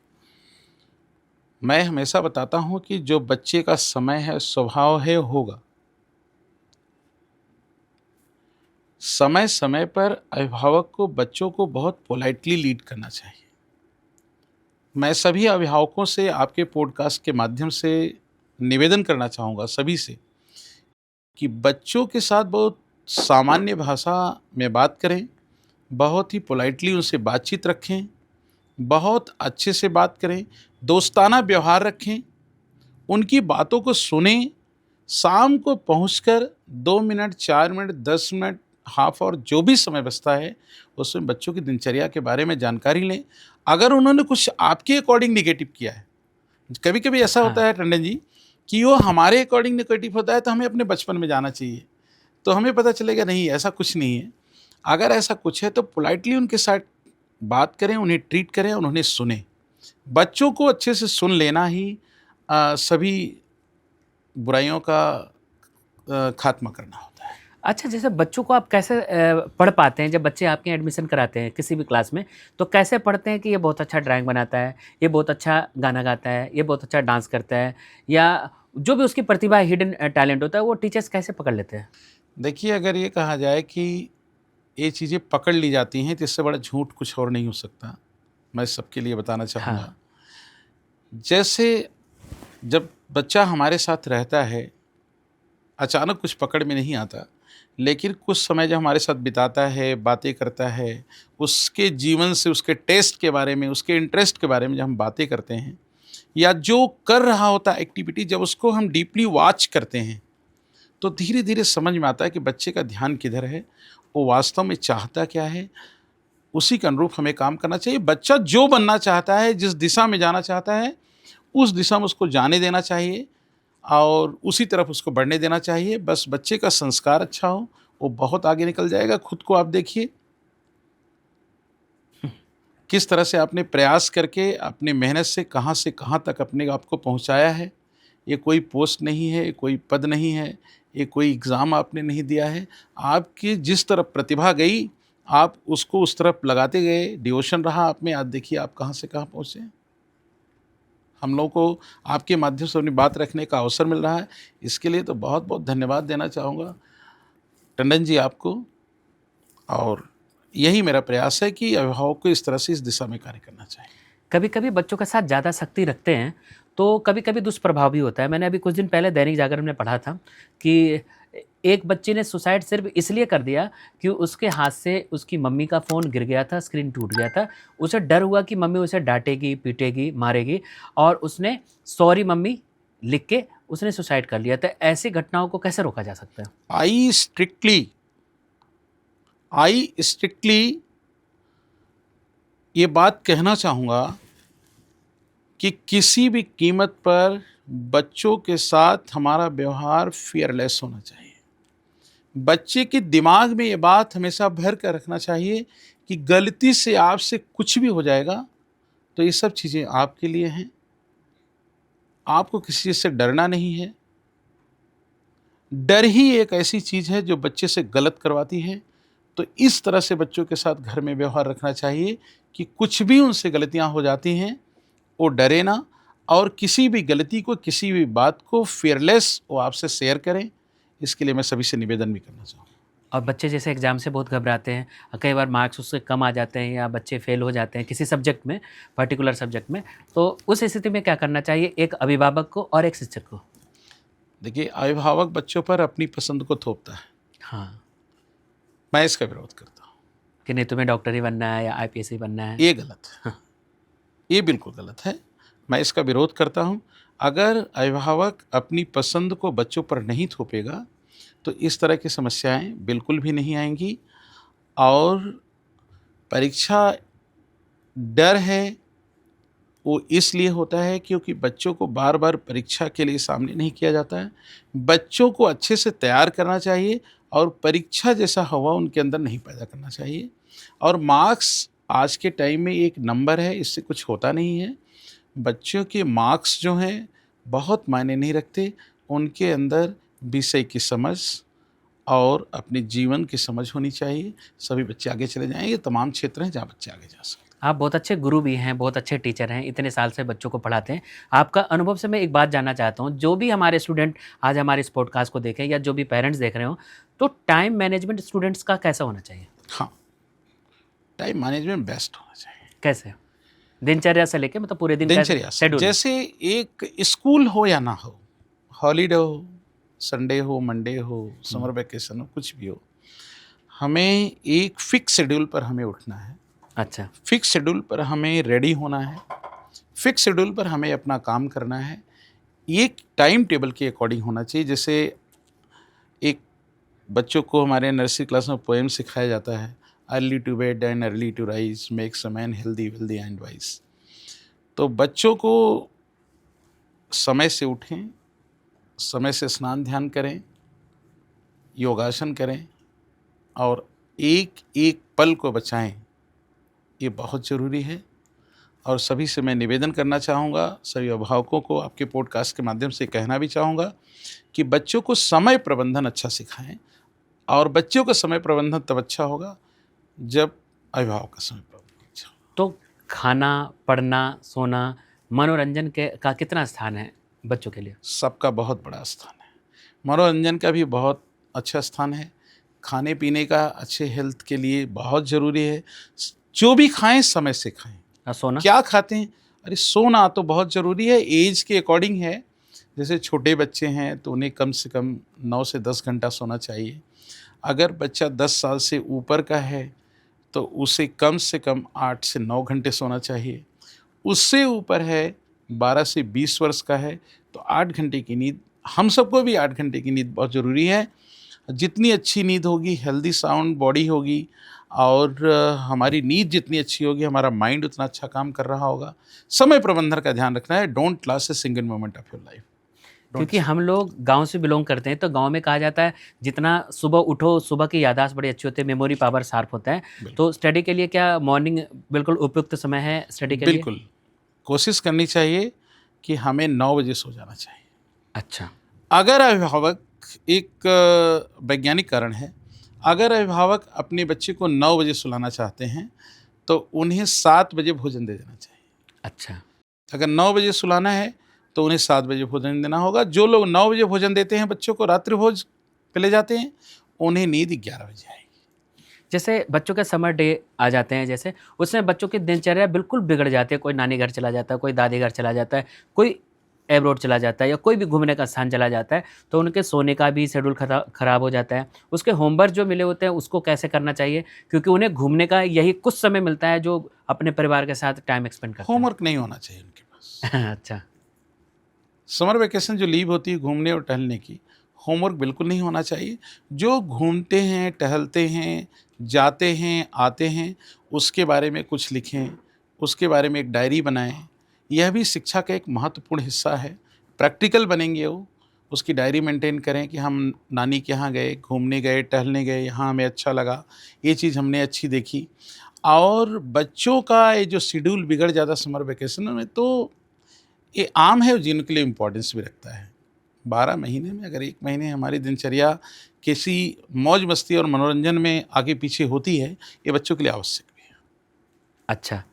मैं हमेशा बताता हूँ कि जो बच्चे का समय है, स्वभाव है, होगा। समय-समय पर अभिभावक को बच्चों को बहुत पोलाइटली लीड करना चाहिए। मैं सभी अभिभावकों से आपके पॉडकास्ट के माध्यम से निवेदन करना चाहूँगा सभी से कि बच्चों के साथ बहुत सामान्य भाषा में बात करें, बहुत ही पोलाइटली उनसे बातचीत रखें, बहुत अच्छे से बात करें, दोस्ताना व्यवहार रखें, उनकी बातों को सुनें। शाम को पहुंचकर 2 minute, 4 minute, 10 minute, half hour जो भी समय बचता है, उसमें बच्चों की दिनचर्या के बारे में जानकारी लें। अगर उन्होंने कुछ आपके अकॉर्डिंग नेगेटिव किया है, कभी-कभी ऐसा हाँ। होता है टंडन जी कि वो हमारे अकॉर्डिंग नेगेटिव होता है, तो हमें अपने बचपन में जाना चाहिए। तो हमें पता चलेगा नहीं ऐसा कुछ नहीं है। अगर ऐसा कुछ है तो पोलाइटली उनके साथ बात करें, उन्हें ट्रीट करें और उन्हें सुनें। बच्चों को अच्छे से सुन लेना ही सभी बुराइयों का खात्मा करना होता है। अच्छा, जैसे बच्चों को आप कैसे पढ़ पाते हैं? जब बच्चे आपके यहाँ एडमिशन कराते हैं किसी भी क्लास में, तो कैसे पढ़ते हैं कि ये बहुत अच्छा ड्राइंग बनाता है, ये बहुत अच्छा गाना गाता है, ये बहुत अच्छा डांस करता है, या जो भी उसकी प्रतिभा हिडन टैलेंट होता है, वो टीचर्स कैसे पकड़ लेते हैं? देखिए, अगर ये कहा जाए कि ये चीज़ें पकड़ ली जाती हैं, तो इससे बड़ा झूठ कुछ और नहीं हो सकता। मैं सबके लिए बताना चाहूँगा। हाँ। जैसे जब बच्चा हमारे साथ रहता है, अचानक कुछ पकड़ में नहीं आता, लेकिन कुछ समय जब हमारे साथ बिताता है, बातें करता है, उसके जीवन से, उसके टेस्ट के बारे में, उसके इंटरेस्ट के बारे में जब हम बातें करते हैं, या जो कर रहा होता है एक्टिविटी, जब उसको हम डीपली वॉच करते हैं, तो धीरे-धीरे समझ में आता है कि बच्चे का ध्यान किधर है, वो वास्तव में चाहता क्या है, उसी के अनुरूप हमें काम करना चाहिए। बच्चा जो बनना चाहता है, जिस दिशा में जाना चाहता है, उस दिशा में उसको जाने देना चाहिए और उसी तरफ उसको बढ़ने देना चाहिए। बस बच्चे का संस्कार अच्छा हो, वो बहुत आगे निकल जाएगा। खुद को आप देखिए, किस तरह से आपने प्रयास करके, अपनी मेहनत से कहाँ तक अपने आप को पहुँचाया है। ये कोई पोस्ट नहीं है, कोई पद नहीं है, ये कोई एग्ज़ाम आपने नहीं दिया है। आपकी जिस तरफ प्रतिभा गई, आप उसको उस तरफ लगाते गए, डिवोशन रहा आप में, आज देखिए आप कहाँ से कहाँ पहुँचे हैं। हम लोगों को आपके माध्यम से अपनी बात रखने का अवसर मिल रहा है। इसके लिए तो बहुत बहुत धन्यवाद देना चाहूँगा टंडन जी आपको, और यही मेरा प्रयास है कि अभिभावक को इस तरह से इस दिशा में कार्य करना चाहिए। कभी-कभी बच्चों के साथ ज़्यादा सख्ती रखते हैं, तो कभी-कभी दुष्प्रभाव भी होता है। मैंने अभी कुछ दिन पहले दैनिक जागरण में पढ़ा था कि एक बच्चे ने सुसाइड सिर्फ़ इसलिए कर दिया कि उसके हाथ से उसकी मम्मी का फ़ोन गिर गया था, स्क्रीन टूट गया था। उसे डर हुआ कि मम्मी उसे डाँटेगी, पीटेगी, मारेगी, और उसने सॉरी मम्मी लिख के उसने सुसाइड कर लिया। तो ऐसी घटनाओं को कैसे रोका जा सकता है? आई स्ट्रिक्टली ये बात कहना चाहूँगा कि किसी भी कीमत पर बच्चों के साथ हमारा व्यवहार फ़ियरलेस होना चाहिए। बच्चे के दिमाग में ये बात हमेशा भर कर रखना चाहिए कि गलती से आपसे कुछ भी हो जाएगा तो ये सब चीज़ें आपके लिए हैं। आपको किसी चीज़ से डरना नहीं है। डर ही एक ऐसी चीज़ है जो बच्चे से गलत करवाती है। तो इस तरह से बच्चों के साथ घर में व्यवहार रखना चाहिए कि कुछ भी उनसे गलतियाँ हो जाती हैं, वो डरे ना, और किसी भी गलती को, किसी भी बात को फ़ियरलेस वो आपसे शेयर करें। इसके लिए मैं सभी से निवेदन भी करना चाहूँगा। और बच्चे जैसे एग्ज़ाम से बहुत घबराते हैं, कई बार मार्क्स उससे कम आ जाते हैं या बच्चे फ़ेल हो जाते हैं किसी सब्जेक्ट में, पर्टिकुलर सब्जेक्ट में, तो उस स्थिति में क्या करना चाहिए एक अभिभावक को और एक शिक्षक को? देखिए, अभिभावक बच्चों पर अपनी पसंद को थोपता है। हाँ, मैं इसका विरोध करता हूँ। कि नहीं तुम्हें डॉक्टर ही बनना है या आईपीएस ही बनना है। ये गलत है। ये बिल्कुल गलत है। मैं इसका विरोध करता हूँ। अगर अभिभावक अपनी पसंद को बच्चों पर नहीं थोपेगा तो इस तरह की समस्याएँ बिल्कुल भी नहीं आएँगी। और परीक्षा डर है, वो इसलिए होता है क्योंकि बच्चों को बार-बार परीक्षा के लिए सामने नहीं किया जाता है। बच्चों को अच्छे से तैयार करना चाहिए और परीक्षा जैसा हवा उनके अंदर नहीं पैदा करना चाहिए। और मार्क्स आज के टाइम में एक नंबर है, इससे कुछ होता नहीं है। बच्चों के मार्क्स जो हैं बहुत मायने नहीं रखते। उनके अंदर विषय की समझ और अपने जीवन की समझ होनी चाहिए। सभी बच्चे आगे चले जाएँ। ये तमाम क्षेत्र हैं जहाँ बच्चे आगे जा सकते हैं। आप बहुत अच्छे गुरु भी हैं, बहुत अच्छे टीचर हैं, इतने साल से बच्चों को पढ़ाते हैं। आपका अनुभव से मैं एक बात जानना चाहता हूँ, जो भी हमारे स्टूडेंट आज हमारे इस पॉडकास्ट को देखें या जो भी पेरेंट्स देख रहे हों, तो टाइम मैनेजमेंट स्टूडेंट्स का कैसा होना चाहिए? हाँ, टाइम मैनेजमेंट बेस्ट होना चाहिए। कैसे? दिनचर्या से लेके मतलब पूरे दिन का दिनचर्या से, शेड्यूल? जैसे एक स्कूल हो या ना हो, हॉलिडे हो, संडे हो, मंडे हो, समर वैकेशन हो, कुछ भी हो, हमें एक फिक्स शेड्यूल पर हमें उठना है। अच्छा, फिक्स शेड्यूल पर हमें रेडी होना है। फिक्स शेड्यूल पर हमें अपना काम करना है। ये एक टाइम टेबल के अकॉर्डिंग होना चाहिए। जैसे एक बच्चों को हमारे नर्सरी क्लास में पोएम सिखाया जाता है, early to bed and early to rise makes a man healthy wealthy and wise. तो बच्चों को समय से उठें, समय से स्नान ध्यान करें, योगासन करें और एक एक पल को बचाएं, ये बहुत ज़रूरी है। और सभी से मैं निवेदन करना चाहूँगा, सभी अभिभावकों को आपके पॉडकास्ट के माध्यम से कहना भी चाहूँगा कि बच्चों को समय प्रबंधन अच्छा सिखाएं। और बच्चों का समय प्रबंधन तब अच्छा होगा जब अभिभावक का समय प्रबंधन अच्छा हो। तो खाना, पढ़ना, सोना, मनोरंजन के का कितना स्थान है बच्चों के लिए? सबका बहुत बड़ा स्थान है। मनोरंजन का भी बहुत अच्छा स्थान है। खाने पीने का अच्छे हेल्थ के लिए बहुत ज़रूरी है। जो भी खाएं समय से खाएं। और सोना? क्या खाते हैं? अरे सोना तो बहुत ज़रूरी है, एज के अकॉर्डिंग है। जैसे छोटे बच्चे हैं तो उन्हें कम से कम 9 से 10 घंटा सोना चाहिए। अगर बच्चा 10 साल से ऊपर का है तो उसे कम से कम 8 से 9 घंटे सोना चाहिए। उससे ऊपर है, 12 से 20 वर्ष का है, तो 8 घंटे की नींद, हम सबको भी 8 घंटे की नींद बहुत ज़रूरी है। जितनी अच्छी नींद होगी, हेल्दी साउंड बॉडी होगी, और हमारी नींद जितनी अच्छी होगी, हमारा माइंड उतना अच्छा काम कर रहा होगा। समय प्रबंधन का ध्यान रखना है। Don't loss a single moment of your life. क्योंकि हम लोग गाँव से बिलॉन्ग करते हैं, तो गाँव में कहा जाता है जितना सुबह उठो, सुबह की याददाश्त बड़ी अच्छी होती है, मेमोरी पावर शार्प होता है। तो स्टडी के लिए क्या मॉर्निंग बिल्कुल उपयुक्त समय है स्टडी के लिए? बिल्कुल, कोशिश करनी चाहिए कि हमें 9 बजे सो जाना चाहिए। अच्छा, अगर अभिभावक, एक वैज्ञानिक कारण है, अगर अभिभावक अपने बच्चे को 9 बजे सुलाना चाहते हैं तो उन्हें 7 बजे भोजन दे देना चाहिए। अच्छा। अगर 9 बजे सुलाना है तो उन्हें 7 बजे भोजन देना होगा। जो लोग 9 बजे भोजन देते हैं बच्चों को, रात्रि भोज पे ले जाते हैं, उन्हें नींद 11 बजे आएगी। जैसे बच्चों के समर डे आ जाते हैं, जैसे उसमें बच्चों की दिनचर्या बिल्कुल बिगड़ जाती है। कोई नानी घर चला जाता है, कोई दादी घर चला जाता है, कोई एब्रोड चला जाता है या कोई भी घूमने का स्थान चला जाता है, तो उनके सोने का भी शेड्यूल खराब हो जाता है। उसके होमवर्क जो मिले होते हैं उसको कैसे करना चाहिए, क्योंकि उन्हें घूमने का यही कुछ समय मिलता है जो अपने परिवार के साथ टाइम एक्सपेंड करते होमवर्क नहीं होना चाहिए उनके पास। हैं। अच्छा। समर वैकेशन जो लीव होती है घूमने और टहलने की, होमवर्क बिल्कुल नहीं होना चाहिए। जो घूमते हैं, टहलते हैं, जाते हैं, आते हैं, उसके बारे में कुछ लिखें, उसके बारे में एक डायरी बनाएँ। यह भी शिक्षा का एक महत्वपूर्ण हिस्सा है। प्रैक्टिकल बनेंगे वो, उसकी डायरी मेंटेन करें कि हम नानी के यहाँ गए, घूमने गए, टहलने गए, यहाँ हमें अच्छा लगा, ये चीज़ हमने अच्छी देखी। और बच्चों का ये जो शेड्यूल बिगड़ जाता है समर वैकेशन में, तो ये आम है, जिनके लिए इम्पोर्टेंस भी रखता है। 12 महीने में अगर 1 महीने हमारी दिनचर्या किसी मौज-मस्ती और मनोरंजन में आगे-पीछे होती है, ये बच्चों के लिए आवश्यक भी है। अच्छा।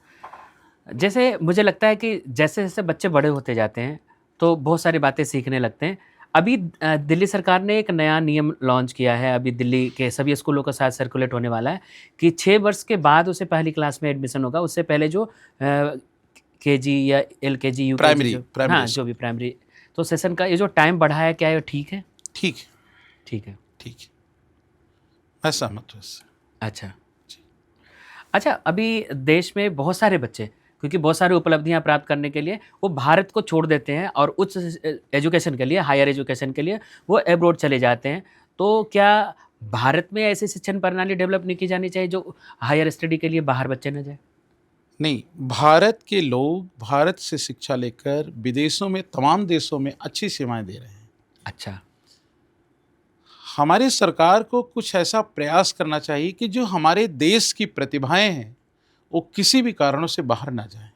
जैसे मुझे लगता है कि जैसे-जैसे बच्चे बड़े होते जाते हैं, तो बहुत सारी बातें सीखने लगते हैं। अभी दिल्ली सरकार ने एक नया नियम लॉन्च किया है, अभी दिल्ली के सभी स्कूलों के साथ सर्कुलेट होने वाला है कि 6 वर्ष के बाद उसे पहली क्लास में एडमिशन होगा। उससे पहले जो केजी या एलकेजी, यूकेजी प्राइमरी जो प्राइमरी हाँ, जो स्कूल। भी प्राइमरी, तो सेशन का ये जो टाइम बढ़ा है, क्या ये ठीक है? ठीक है, ठीक है। ठीक है। मैं सहमत हूँ इससे। अच्छा। जी। अच्छा, अभी देश में बहुत सारे बच्चे, क्योंकि बहुत सारी उपलब्धियाँ प्राप्त करने के लिए वो भारत को छोड़ देते हैं और उच्च एजुकेशन के लिए, हायर एजुकेशन के लिए वो अब्रॉड चले जाते हैं। तो क्या भारत में ऐसी शिक्षण प्रणाली डेवलप नहीं की जानी चाहिए जो हायर स्टडी के लिए बाहर बच्चे न जाएँ? नहीं, भारत के लोग भारत से शिक्षा लेकर विदेशों में, तमाम देशों में अच्छी सेवाएँ दे रहे हैं। अच्छा। हमारी सरकार को कुछ ऐसा प्रयास करना चाहिए कि जो हमारे देश की प्रतिभाएँ हैं, वो किसी भी कारणों से बाहर ना जाएँ।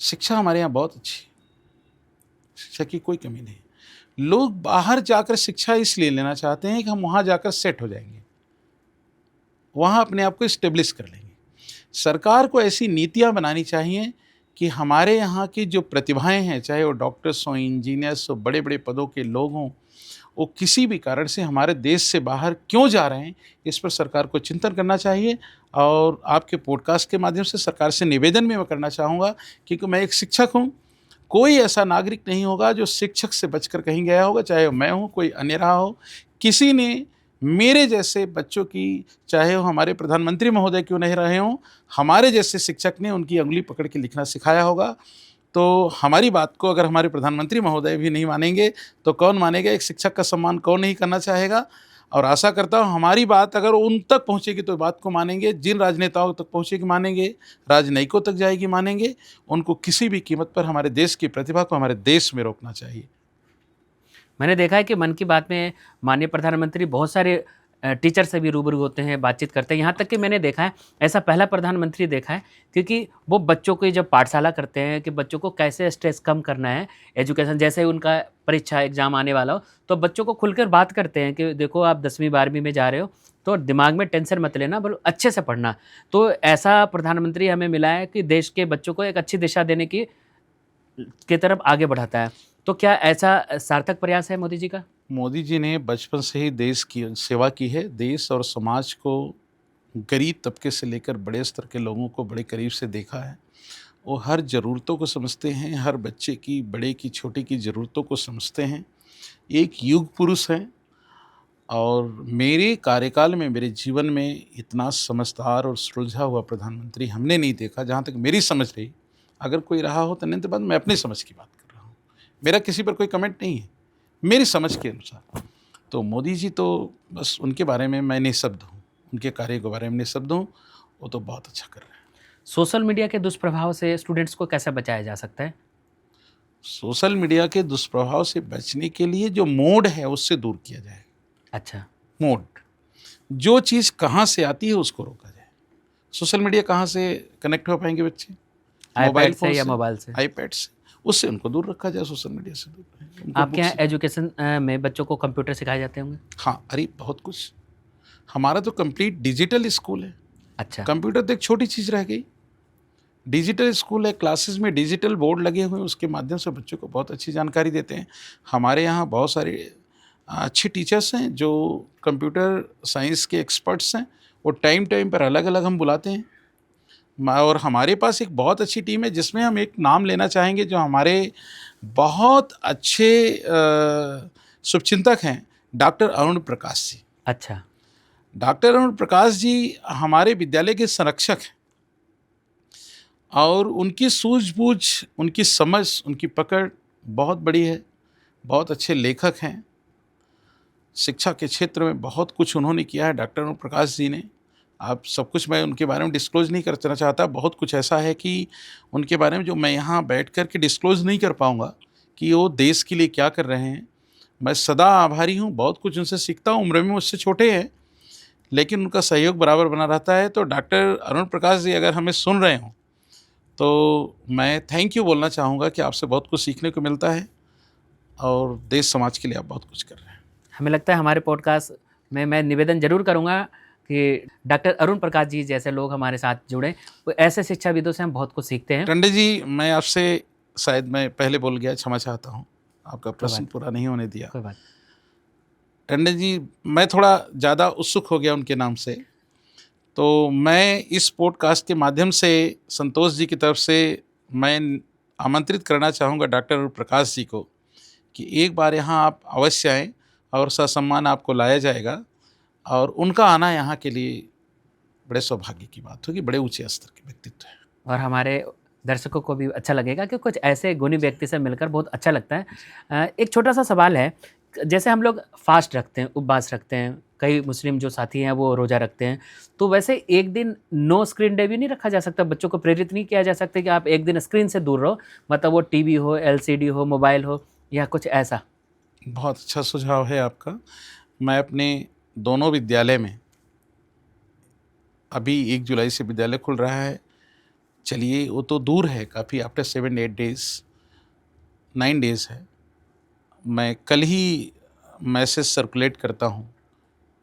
शिक्षा हमारे यहाँ बहुत अच्छी है, शिक्षा की कोई कमी नहीं। लोग बाहर जाकर शिक्षा इसलिए लेना चाहते हैं कि हम वहाँ जाकर सेट हो जाएँगे, वहाँ अपने आप को एस्टेब्लिश कर लेंगे। सरकार को ऐसी नीतियाँ बनानी चाहिए कि हमारे यहाँ की जो प्रतिभाएँ हैं, चाहे वो डॉक्टर्स हों, इंजीनियर्स हों, बड़े-बड़े पदों के लोग हों, वो किसी भी कारण से हमारे देश से बाहर क्यों जा रहे हैं, इस पर सरकार को चिंतन करना चाहिए। और आपके पॉडकास्ट के माध्यम से सरकार से निवेदन भी मैं करना चाहूँगा, क्योंकि मैं एक शिक्षक हूँ। कोई ऐसा नागरिक नहीं होगा जो शिक्षक से बचकर कहीं गया होगा, चाहे मैं हूँ, कोई अन्य रहा हो। किसी ने मेरे जैसे बच्चों की, चाहे वो हमारे प्रधानमंत्री महोदय क्यों नहीं रहे हों, हमारे जैसे शिक्षक ने उनकी उँगली पकड़ के लिखना सिखाया होगा। तो हमारी बात को अगर हमारे प्रधानमंत्री महोदय भी नहीं मानेंगे, तो कौन मानेगा? एक शिक्षक का सम्मान कौन नहीं करना चाहेगा? और आशा करता हूँ हमारी बात अगर उन तक पहुँचेगी तो बात को मानेंगे, जिन राजनेताओं तक पहुँचेगी मानेंगे, राजनयिकों तक जाएगी मानेंगे। उनको किसी भी कीमत पर हमारे देश की प्रतिभा को हमारे देश में रोकना चाहिए। मैंने देखा है कि मन की बात में माननीय प्रधानमंत्री बहुत सारे टीचर से भी रूबरू होते हैं, बातचीत करते हैं। यहाँ तक कि मैंने देखा है, ऐसा पहला प्रधानमंत्री देखा है, क्योंकि वो बच्चों की जब पाठशाला करते हैं कि बच्चों को कैसे स्ट्रेस कम करना है, एजुकेशन जैसे ही उनका परीक्षा एग्ज़ाम आने वाला हो, तो बच्चों को खुलकर बात करते हैं कि देखो आप 10वीं 12वीं में जा रहे हो, तो दिमाग में टेंशन मत लेना, बल्कि अच्छे से पढ़ना। तो ऐसा प्रधानमंत्री हमें मिला है कि देश के बच्चों को एक अच्छी दिशा देने की तरफ आगे बढ़ाता है। तो क्या ऐसा सार्थक प्रयास है मोदी जी का? मोदी जी ने बचपन से ही देश की सेवा की है। देश और समाज को, गरीब तबके से लेकर बड़े स्तर के लोगों को बड़े करीब से देखा है। वो हर ज़रूरतों को समझते हैं, हर बच्चे की, बड़े की, छोटे की ज़रूरतों को समझते हैं। एक युग पुरुष हैं। और मेरे कार्यकाल में, मेरे जीवन में इतना समझदार और सुलझा हुआ प्रधानमंत्री हमने नहीं देखा, जहाँ तक मेरी समझ रही। अगर कोई रहा हो तो नहीं, तो मैं अपनी समझ की बात कर रहा हूँ। मेरा किसी पर कोई कमेंट नहीं है, मेरी समझ के अनुसार। तो मोदी जी तो बस उनके बारे में मैं निःशब्द हूँ, उनके कार्य के बारे में निःशब्द हूँ। वो तो बहुत अच्छा कर रहे हैं। सोशल मीडिया के दुष्प्रभाव से स्टूडेंट्स को कैसे बचाया जा सकता है? सोशल मीडिया के दुष्प्रभाव से बचने के लिए जो मोड है उससे दूर किया जाए। अच्छा। मोड, जो चीज़ कहाँ से आती है उसको रोका जाए। सोशल मीडिया कहाँ से कनेक्ट हो पाएंगे बच्चे? मोबाइल आईपैड से फ़ोन या से, मोबाइल से? आईपैड से। उससे उनको दूर रखा जाए, सोशल मीडिया से दूर रहें। उनको आपके बुक यहाँ से, एजुकेशन में बच्चों को कंप्यूटर सिखाए जाते होंगे? हाँ, अरे बहुत कुछ। हमारा तो कंप्लीट डिजिटल स्कूल है। अच्छा। कंप्यूटर तो एक छोटी चीज़ रह गई। डिजिटल स्कूल है, क्लासेस में डिजिटल बोर्ड लगे हुए हैं, उसके माध्यम से बच्चों को बहुत अच्छी जानकारी देते हैं। हमारे यहाँ बहुत सारे अच्छे टीचर्स हैं जो कंप्यूटर साइंस के एक्सपर्ट्स हैं, वो टाइम टाइम पर अलग अलग हम बुलाते हैं। और हमारे पास एक बहुत अच्छी टीम है जिसमें हम एक नाम लेना चाहेंगे जो हमारे बहुत अच्छे शुभचिंतक हैं, डॉक्टर अरुण प्रकाश जी। अच्छा। डॉक्टर अरुण प्रकाश जी हमारे विद्यालय के संरक्षक हैं और उनकी सूझबूझ, उनकी समझ, उनकी पकड़ बहुत बड़ी है। बहुत अच्छे लेखक हैं। शिक्षा के क्षेत्र में बहुत कुछ उन्होंने किया है डॉक्टर अरुण प्रकाश जी ने। आप सब कुछ मैं उनके बारे में डिस्क्लोज़ नहीं करना चाहता। बहुत कुछ ऐसा है कि उनके बारे में जो मैं यहाँ बैठ कर के डिस्क्लोज़ नहीं कर पाऊँगा कि वो देश के लिए क्या कर रहे हैं। मैं सदा आभारी हूँ, बहुत कुछ उनसे सीखता हूँ। उम्र में मुझसे छोटे हैं, लेकिन उनका सहयोग बराबर बना रहता है। तो डॉक्टर अरुण प्रकाश जी अगर हमें सुन रहे हों, तो मैं थैंक यू बोलना चाहूँगा कि आपसे बहुत कुछ सीखने को मिलता है और देश समाज के लिए आप बहुत कुछ कर रहे हैं। हमें लगता है हमारे पॉडकास्ट में मैं निवेदन ज़रूर करूँगा कि डॉक्टर अरुण प्रकाश जी जैसे लोग हमारे साथ जुड़ें। वो ऐसे शिक्षाविदों से हम बहुत कुछ सीखते हैं। टंडे जी, मैं आपसे शायद मैं पहले बोल गया, क्षमा चाहता हूँ। आपका प्रश्न पूरा नहीं होने दिया। कोई बात। टंडे जी, मैं थोड़ा ज़्यादा उत्सुक हो गया उनके नाम से। तो मैं इस पॉडकास्ट के माध्यम से संतोष जी की तरफ से मैं आमंत्रित करना चाहूँगा डॉक्टर अरुण प्रकाश जी को कि एक बार यहाँ आप अवश्य आएँ और ससम्मान आपको लाया जाएगा और उनका आना यहाँ के लिए बड़े सौभाग्य की बात होगी। बड़े ऊँचे स्तर के व्यक्तित्व है। और हमारे दर्शकों को भी अच्छा लगेगा कि कुछ ऐसे गुणी व्यक्ति से मिलकर बहुत अच्छा लगता है। एक छोटा सा सवाल है, जैसे हम लोग फास्ट रखते हैं, उपवास रखते हैं, कई मुस्लिम जो साथी हैं वो रोज़ा रखते हैं, तो वैसे एक दिन नो स्क्रीन डे भी नहीं रखा जा सकता? बच्चों को प्रेरित नहीं किया जा सकता कि आप एक दिन स्क्रीन से दूर रहो, मतलब वो टीवी हो, एलसीडी हो, मोबाइल हो या कुछ ऐसा? बहुत अच्छा सुझाव है आपका। मैं अपने दोनों विद्यालय में, अभी 1 जुलाई से विद्यालय खुल रहा है। चलिए वो तो दूर है काफ़ी, आफ्टर 7-8 डेज़, 9 डेज़ है। मैं कल ही मैसेज सर्कुलेट करता हूँ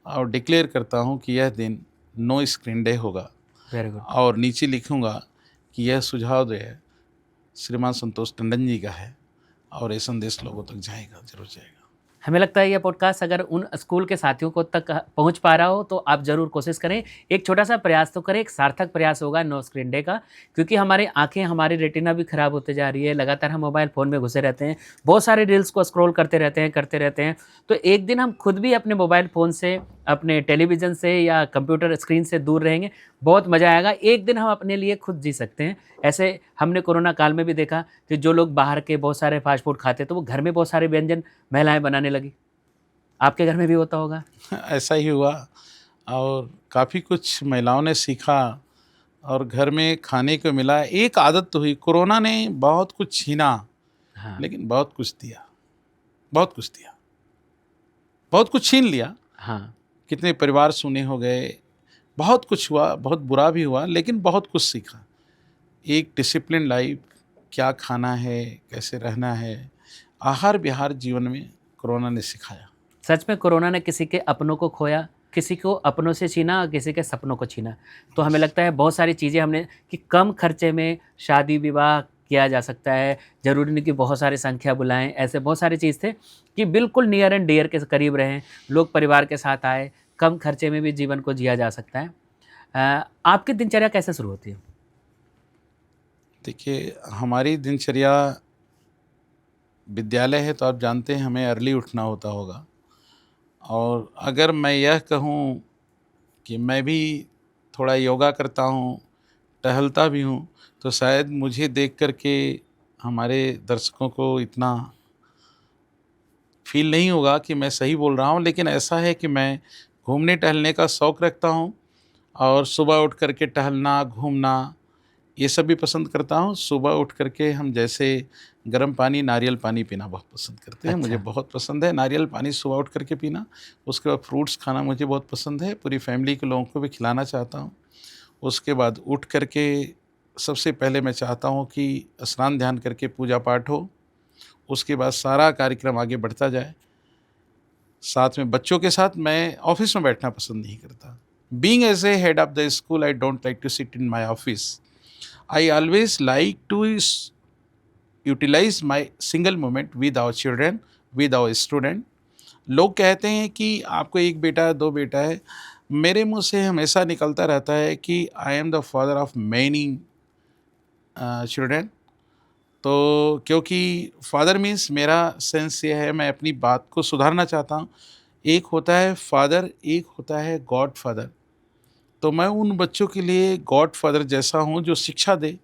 और डिक्लेयर करता हूँ कि यह दिन नो स्क्रीन डे होगा वेरी गुड। और नीचे लिखूँगा कि यह सुझाव जो है श्रीमान संतोष टंडन जी का है और ये संदेश लोगों तक जाएगा, ज़रूर जाएगा। हमें लगता है ये पॉडकास्ट अगर उन स्कूल के साथियों को तक पहुंच पा रहा हो तो आप ज़रूर कोशिश करें। एक छोटा सा प्रयास तो करें, एक सार्थक प्रयास होगा नो स्क्रीन डे का, क्योंकि हमारी आंखें, हमारी रेटिना भी खराब होते जा रही है। लगातार हम मोबाइल फ़ोन में घुसे रहते हैं, बहुत सारे रील्स को स्क्रॉल करते रहते हैं। तो एक दिन हम खुद भी अपने मोबाइल फ़ोन से, अपने टेलीविज़न से या कंप्यूटर स्क्रीन से दूर रहेंगे, बहुत मज़ा आएगा। एक दिन हम अपने लिए खुद जी सकते हैं। ऐसे हमने कोरोना काल में भी देखा कि जो लोग बाहर के बहुत सारे फास्ट फूड खाते तो वो घर में बहुत सारे व्यंजन महिलाएं बनाने लगी। आपके घर में भी होता होगा? ऐसा ही हुआ और काफ़ी कुछ महिलाओं ने सीखा और घर में खाने को मिला। एक आदत तो हुई, कोरोना ने बहुत कुछ छीना, हाँ। लेकिन बहुत कुछ दिया, बहुत कुछ दिया। बहुत कुछ छीन लिया, हाँ। कितने परिवार सूने हो गए, बहुत कुछ हुआ, बहुत बुरा भी हुआ, लेकिन बहुत कुछ सीखा। एक डिसिप्लिन लाइफ, क्या खाना है, कैसे रहना है, आहार-विहार जीवन में कोरोना ने सिखाया। सच में कोरोना ने किसी के अपनों को खोया, किसी को अपनों से छीना और किसी के सपनों को छीना। तो हमें लगता है बहुत सारी चीज़ें हमने कि कम खर्चे में शादी विवाह किया जा सकता है, ज़रूरी नहीं कि बहुत सारी संख्या बुलाएं। ऐसे बहुत सारी चीज़ थे कि बिल्कुल नियर एंड डियर के करीब रहें, लोग परिवार के साथ आए, कम खर्चे में भी जीवन को जिया जा सकता है। आपकी दिनचर्या कैसे शुरू होती है? देखिए, हमारी दिनचर्या, विद्यालय है तो आप जानते हैं हमें अर्ली उठना होता होगा और अगर मैं यह कहूँ कि मैं भी थोड़ा योगा करता हूँ, टहलता भी हूँ, तो शायद मुझे देख कर के हमारे दर्शकों को इतना फ़ील नहीं होगा कि मैं सही बोल रहा हूँ, लेकिन ऐसा है कि मैं घूमने टहलने का शौक़ रखता हूँ और सुबह उठ कर के टहलना, घूमना ये सब भी पसंद करता हूँ। सुबह उठ कर के हम जैसे गर्म पानी, नारियल पानी पीना बहुत पसंद करते हैं। मुझे अच्छा। बहुत पसंद है नारियल पानी सुबह उठ कर के पीना। उसके बाद फ्रूट्स खाना मुझे बहुत पसंद है, पूरी फैमिली के लोगों को भी खिलाना चाहता हूँ। उसके बाद उठ कर के सबसे पहले मैं चाहता हूँ कि स्नान ध्यान करके पूजा पाठ हो, उसके बाद सारा कार्यक्रम आगे बढ़ता जाए। साथ में बच्चों के साथ मैं ऑफ़िस में बैठना पसंद नहीं करता। Being as a head of the school, I don't like to sit in my office. I always like to utilize my single moment with our children, with our student. लोग कहते हैं कि आपको एक बेटा है, 2 बेटा है। मेरे मुँह से हमेशा निकलता रहता है कि I am the father of many children. तो क्योंकि फादर मीन्स मेरा सेंस ये है, मैं अपनी बात को सुधारना चाहता हूँ। एक होता है फादर, एक होता है गॉड फादर। तो मैं उन बच्चों के लिए गॉड फादर जैसा हूँ जो शिक्षा दे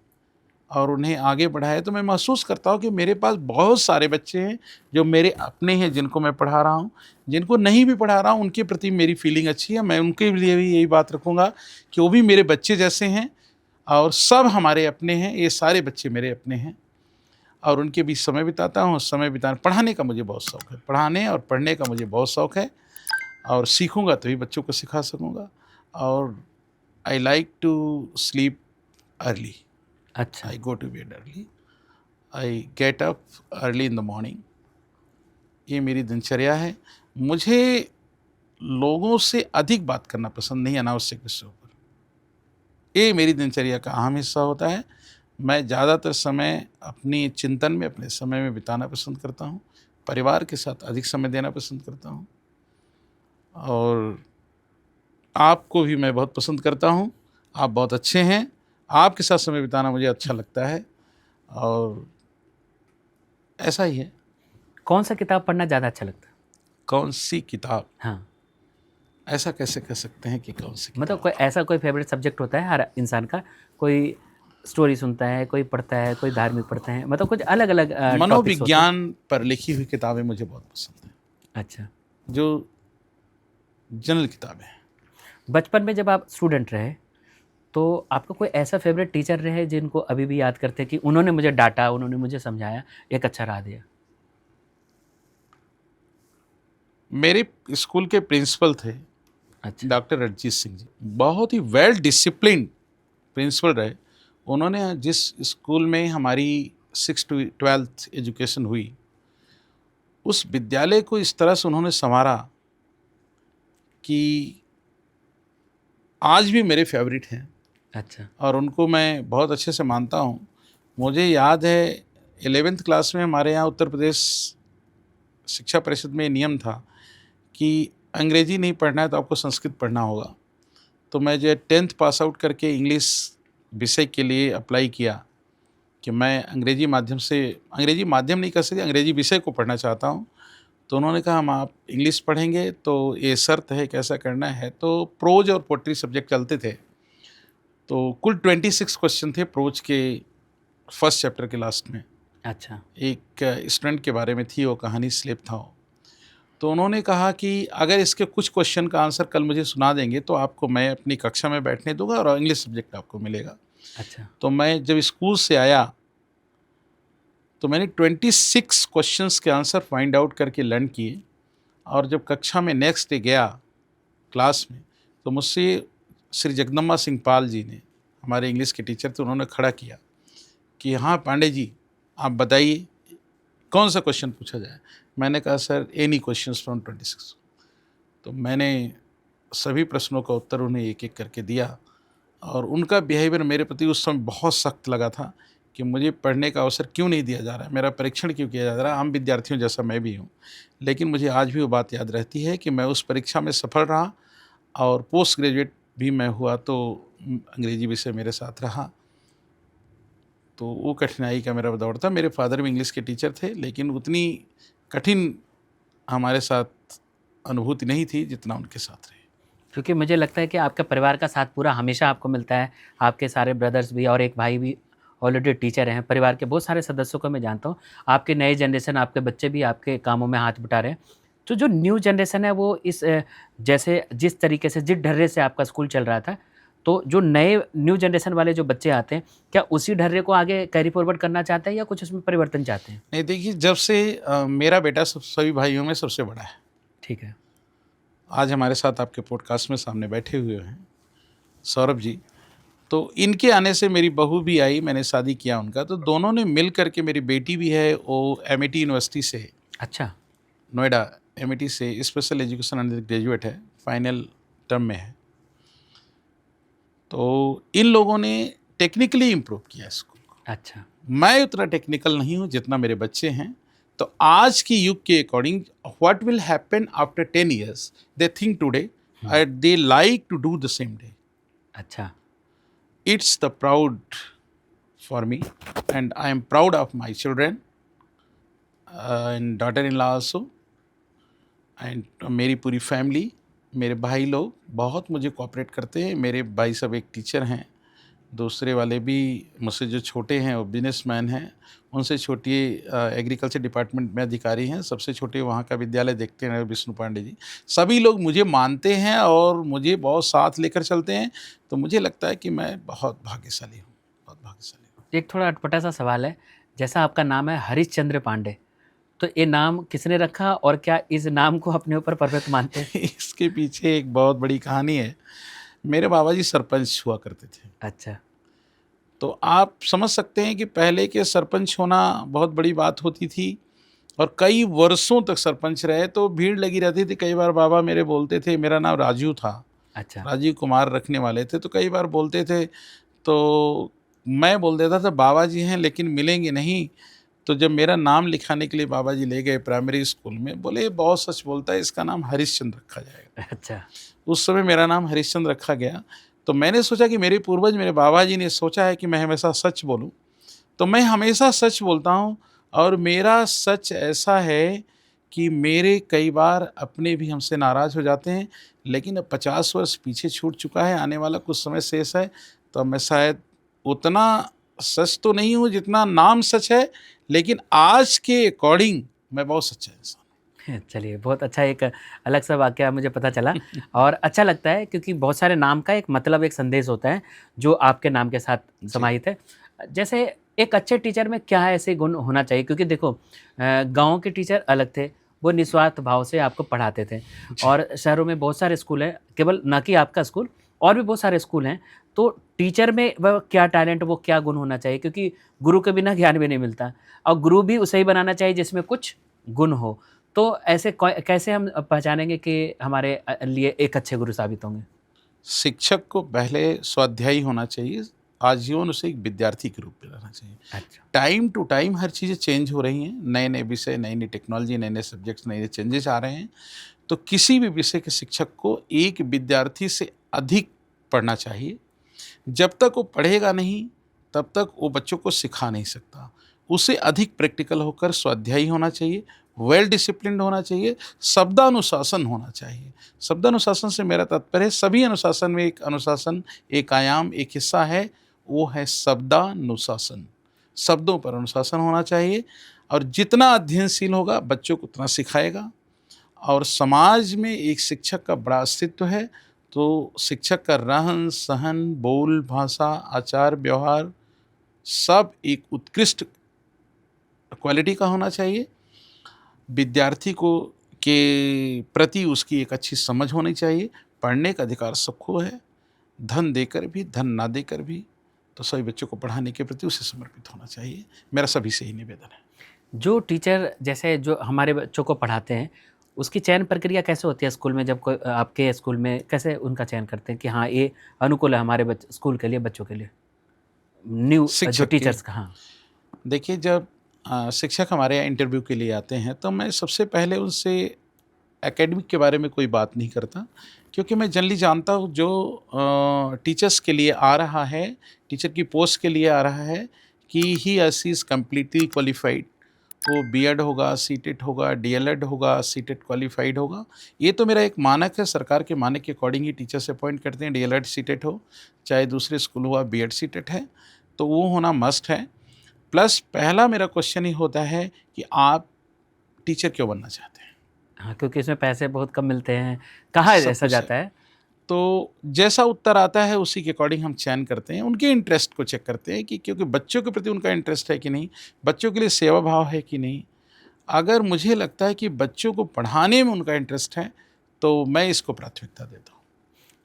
और उन्हें आगे बढ़ाए। तो मैं महसूस करता हूँ कि मेरे पास बहुत सारे बच्चे हैं जो मेरे अपने हैं, जिनको मैं पढ़ा रहा हूँ। जिनको नहीं भी पढ़ा रहा हूँ उनके प्रति मेरी फीलिंग अच्छी है। मैं उनके लिए भी यही बात रखूँगा कि वो भी मेरे बच्चे जैसे हैं और सब हमारे अपने हैं। ये सारे बच्चे मेरे अपने हैं और उनके बीच समय बिताता हूँ। समय बिताने, पढ़ाने का मुझे बहुत शौक़ है। पढ़ाने और पढ़ने का मुझे बहुत शौक़ है और सीखूँगा तभी बच्चों को सिखा सकूँगा। और I like to sleep early. अच्छा। I go to bed early. I get up early in the morning. ये मेरी दिनचर्या है। मुझे लोगों से अधिक बात करना पसंद नहीं, अनावश्यक विषयों पर। ये मेरी दिनचर्या का अहम हिस्सा होता है। मैं ज़्यादातर समय अपनी चिंतन में, अपने समय में बिताना पसंद करता हूँ। परिवार के साथ अधिक समय देना पसंद करता हूँ और आपको भी मैं बहुत पसंद करता हूँ। आप बहुत अच्छे हैं। आपके साथ समय बिताना मुझे अच्छा लगता है और ऐसा ही है। कौन सा किताब पढ़ना ज़्यादा अच्छा लगता है? कौन सी किताब? हाँ, ऐसा कैसे कह सकते हैं कि कौन सी किताब? मतलब कोई ऐसा कोई फेवरेट सब्जेक्ट होता है हर इंसान का? कोई स्टोरी सुनता है, कोई पढ़ता है, कोई धार्मिक पढ़ते हैं, मतलब कुछ अलग-अलग टॉपिक्स होते हैं। मनोविज्ञान पर लिखी हुई किताबें मुझे बहुत पसंद हैं, अच्छा। जो जनरल किताबें हैं। बचपन में जब आप स्टूडेंट रहे, तो आपका कोई ऐसा फेवरेट टीचर रहे जिनको अभी भी याद करते हैं कि उन्होंने मुझे डाँटा, उन्होंने मुझे समझाया, एक अच्छा राह दिया? मेरे स्कूल के प्रिंसिपल थे अच्छा। डॉक्टर रणजीत सिंह जी। बहुत ही वेल डिसिप्लिन्ड प्रिंसिपल रहे। उन्होंने जिस स्कूल में हमारी 6 टू 12th एजुकेशन हुई, उस विद्यालय को इस तरह से उन्होंने सँवारा कि आज भी मेरे फेवरेट हैं अच्छा। और उनको मैं बहुत अच्छे से मानता हूँ। मुझे याद है 11th क्लास में हमारे यहाँ उत्तर प्रदेश शिक्षा परिषद में नियम था कि अंग्रेजी नहीं पढ़ना है तो आपको संस्कृत पढ़ना होगा। तो मैं जो 10th पास आउट करके इंग्लिश विषय के लिए अप्लाई किया कि मैं अंग्रेजी माध्यम नहीं कह सकते, अंग्रेजी विषय को पढ़ना चाहता हूँ। तो उन्होंने कहा हम आप इंग्लिश पढ़ेंगे तो ये शर्त है, कैसा करना है। तो प्रोज और पोएट्री सब्जेक्ट चलते थे। तो कुल 26 क्वेश्चन थे प्रोज के फर्स्ट चैप्टर के लास्ट में। अच्छा। एक स्टूडेंट के बारे में थी वो कहानी, स्लेब था वो। तो उन्होंने कहा कि अगर इसके कुछ क्वेश्चन का आंसर कल मुझे सुना देंगे तो आपको मैं अपनी कक्षा में बैठने दूंगा और इंग्लिश सब्जेक्ट आपको मिलेगा। अच्छा। तो मैं जब स्कूल से आया तो मैंने 26 क्वेश्चंस के आंसर फाइंड आउट करके लर्न किए और जब कक्षा में नेक्स्ट डे गया क्लास में तो मुझसे श्री जगदम्बा सिंह पाल जी ने, हमारे इंग्लिश के टीचर थे, उन्होंने खड़ा किया कि हाँ पांडे जी आप बताइए कौन सा क्वेश्चन पूछा जाए। मैंने कहा सर एनी क्वेश्चंस फ्रॉम 26। तो मैंने सभी प्रश्नों का उत्तर उन्हें एक एक करके दिया और उनका बिहेवियर मेरे प्रति उस समय बहुत सख्त लगा था कि मुझे पढ़ने का अवसर क्यों नहीं दिया जा रहा है, मेरा परीक्षण क्यों किया जा रहा है। आम विद्यार्थियों जैसा मैं भी हूँ, लेकिन मुझे आज भी वो बात याद रहती है कि मैं उस परीक्षा में सफल रहा और पोस्ट ग्रेजुएट भी मैं हुआ तो अंग्रेजी विषय मेरे साथ रहा। तो वो कठिनाई का मेरा दौर था। मेरे फादर भी इंग्लिश के टीचर थे, लेकिन उतनी कठिन हमारे साथ अनुभूति नहीं थी जितना उनके साथ रही। क्योंकि मुझे लगता है कि आपका परिवार का साथ पूरा हमेशा आपको मिलता है। आपके सारे ब्रदर्स भी और एक भाई भी ऑलरेडी टीचर हैं। परिवार के बहुत सारे सदस्यों को मैं जानता हूँ। आपके नए जनरेशन, आपके बच्चे भी आपके कामों में हाथ बटा रहे हैं। तो जो न्यू जनरेशन है वो इस जैसे जिस तरीके से, जिस ढर्रे से आपका स्कूल चल रहा था, तो जो नए न्यू जनरेशन वाले जो बच्चे आते हैं, क्या उसी ढर्रे को आगे कैरी फॉरवर्ड करना चाहते हैं या कुछ उसमें परिवर्तन चाहते हैं? नहीं देखिए, जब से मेरा बेटा सभी भाइयों में सबसे बड़ा है। ठीक है। आज हमारे साथ आपके पॉडकास्ट में सामने बैठे हुए हैं सौरभ जी। तो इनके आने से मेरी बहू भी आई, मैंने शादी किया उनका, तो दोनों ने मिल करके, मेरी बेटी भी है वो MIT यूनिवर्सिटी से है, अच्छा। नोएडा MIT से स्पेशल एजुकेशन अंडर ग्रेजुएट है, फाइनल टर्म में है। तो इन लोगों ने टेक्निकली इम्प्रूव किया स्कूल को। अच्छा। मैं उतना टेक्निकल नहीं हूँ जितना मेरे बच्चे हैं। तो आज के युग के according what will happen after 10 years, they think today and they like to do the same day. अच्छा। It's the proud for me and I am proud of my children and daughter in law also, एंड मेरी पूरी family, मेरे भाई लोग बहुत मुझे cooperate करते हैं। मेरे भाई सब एक टीचर हैं, दूसरे वाले भी मुझसे जो छोटे हैं वो बिजनेसमैन हैं, उनसे छोटी एग्रीकल्चर डिपार्टमेंट में अधिकारी हैं, सबसे छोटे वहाँ का विद्यालय देखते हैं विष्णु पांडे जी। सभी लोग मुझे मानते हैं और मुझे बहुत साथ लेकर चलते हैं। तो मुझे लगता है कि मैं बहुत भाग्यशाली हूँ, बहुत भाग्यशाली हूँ। एक थोड़ा अटपटा सा सवाल है, जैसा आपका नाम है हरीशचंद्र पांडे, तो ये नाम किसने रखा और क्या इस नाम को अपने ऊपर परफेक्ट मानते हैं? इसके पीछे एक बहुत बड़ी कहानी है। मेरे बाबा जी सरपंच हुआ करते थे। अच्छा। तो आप समझ सकते हैं कि पहले के सरपंच होना बहुत बड़ी बात होती थी और कई वर्षों तक सरपंच रहे, तो भीड़ लगी रहती थी। कई बार बाबा मेरे बोलते थे, मेरा नाम राजू था, अच्छा। राजीव कुमार रखने वाले थे, तो कई बार बोलते थे तो मैं बोल देता था बाबा जी हैं लेकिन मिलेंगे नहीं। तो जब मेरा नाम लिखाने के लिए बाबा जी ले गए प्राइमरी स्कूल में, बोले ये बहुत सच बोलता है, इसका नाम हरिश्चंद्र रखा जाएगा। अच्छा। उस समय मेरा नाम हरिश्चंद्र रखा गया। तो मैंने सोचा कि मेरे पूर्वज मेरे बाबा जी ने सोचा है कि मैं हमेशा सच बोलूं, तो मैं हमेशा सच बोलता हूं। और मेरा सच ऐसा है कि मेरे कई बार अपने भी हमसे नाराज़ हो जाते हैं, लेकिन अब 50 वर्ष पीछे छूट चुका है, आने वाला कुछ समय शेष है, तो मैं शायद उतना सच तो नहीं हूँ जितना नाम सच है, लेकिन आज के अकॉर्डिंग मैं बहुत सच्चा इंसान चलिए, बहुत अच्छा एक अलग सा वाक़या मुझे पता चला और अच्छा लगता है क्योंकि बहुत सारे नाम का एक मतलब, एक संदेश होता है जो आपके नाम के साथ हूँ। जी, समाहित है। जैसे एक अच्छे टीचर में क्या ऐसे गुण होना चाहिए? क्योंकि देखो गाँव के टीचर अलग थे, वो निस्वार्थ भाव से आपको पढ़ाते थे जी। और शहरों में बहुत सारे स्कूल हैं, केवल ना कि आपका स्कूल, और भी बहुत सारे स्कूल हैं। तो टीचर में वह क्या टैलेंट, वो क्या गुण होना चाहिए? क्योंकि गुरु के बिना ज्ञान भी नहीं मिलता और गुरु भी उसे ही बनाना चाहिए जिसमें कुछ गुण हो। तो ऐसे कैसे हम पहचानेंगे कि हमारे लिए एक अच्छे गुरु साबित होंगे? शिक्षक को पहले स्वाध्यायी होना चाहिए, आजीवन उसे एक विद्यार्थी के रूप में रहना चाहिए। अच्छा। टाइम टू टाइम हर चीज़ें चेंज हो रही हैं, नए-नए विषय, नई-नई टेक्नोलॉजी, नए-नए सब्जेक्ट्स, नए-नए चेंजेस आ रहे हैं। तो किसी भी विषय के शिक्षक को एक विद्यार्थी से अधिक पढ़ना चाहिए। जब तक वो पढ़ेगा नहीं, तब तक वो बच्चों को सिखा नहीं सकता। उसे अधिक प्रैक्टिकल होकर स्वाध्यायी होना चाहिए, वेल डिसिप्लिन्ड होना चाहिए, शब्दानुशासन होना चाहिए। शब्दानुशासन से मेरा तात्पर्य है सभी अनुशासन में एक अनुशासन, एक आयाम, एक हिस्सा है, वो है शब्दानुशासन। शब्दों पर अनुशासन होना चाहिए और जितना अध्ययनशील होगा बच्चों को उतना सिखाएगा। और समाज में एक शिक्षक का बड़ा अस्तित्व है, तो शिक्षक का रहन-सहन, बोल, भाषा, आचार, व्यवहार सब एक उत्कृष्ट क्वालिटी का होना चाहिए। विद्यार्थी को के प्रति उसकी एक अच्छी समझ होनी चाहिए। पढ़ने का अधिकार सबको है, धन देकर भी, धन ना देकर भी। तो सभी बच्चों को पढ़ाने के प्रति उसे समर्पित होना चाहिए। मेरा सभी से यही निवेदन है। जो टीचर जैसे जो हमारे बच्चों को पढ़ाते हैं, उसकी चयन प्रक्रिया कैसे होती है स्कूल में? जब कोई आपके स्कूल में कैसे उनका चयन करते हैं कि हाँ, ये अनुकूल है हमारे स्कूल के लिए, बच्चों के लिए? न्यू जो शिक्षक के टीचर्स का, हाँ। देखिए, जब शिक्षक हमारे यहाँ इंटरव्यू के लिए आते हैं, तो मैं सबसे पहले उनसे एकेडमिक के बारे में कोई बात नहीं करता, क्योंकि मैं जनरली जानता हूँ जो टीचर्स के लिए आ रहा है, टीचर की पोस्ट के लिए आ रहा है, कि ही या शी इज़ कम्प्लीटली क्वालिफाइड। वो बीएड होगा, सीटेट होगा, डीएलएड होगा, सीटेट क्वालिफाइड होगा। ये तो मेरा एक मानक है, सरकार के मानक के अकॉर्डिंग ही टीचर से अपॉइंट करते हैं। डीएलएड सीटेट हो, चाहे दूसरे स्कूल हुआ बीएड सीटेट है, तो वो होना मस्ट है। प्लस पहला मेरा क्वेश्चन ही होता है कि आप टीचर क्यों बनना चाहते हैं? हाँ, क्योंकि इसमें पैसे बहुत कम मिलते हैं। कहा सब ऐसा कुछ है। जाता है। तो जैसा उत्तर आता है उसी के अकॉर्डिंग हम चयन करते हैं। उनके इंटरेस्ट को चेक करते हैं कि क्योंकि बच्चों के प्रति उनका इंटरेस्ट है कि नहीं, बच्चों के लिए सेवा भाव है कि नहीं। अगर मुझे लगता है कि बच्चों को पढ़ाने में उनका इंटरेस्ट है, तो मैं इसको प्राथमिकता देता हूँ।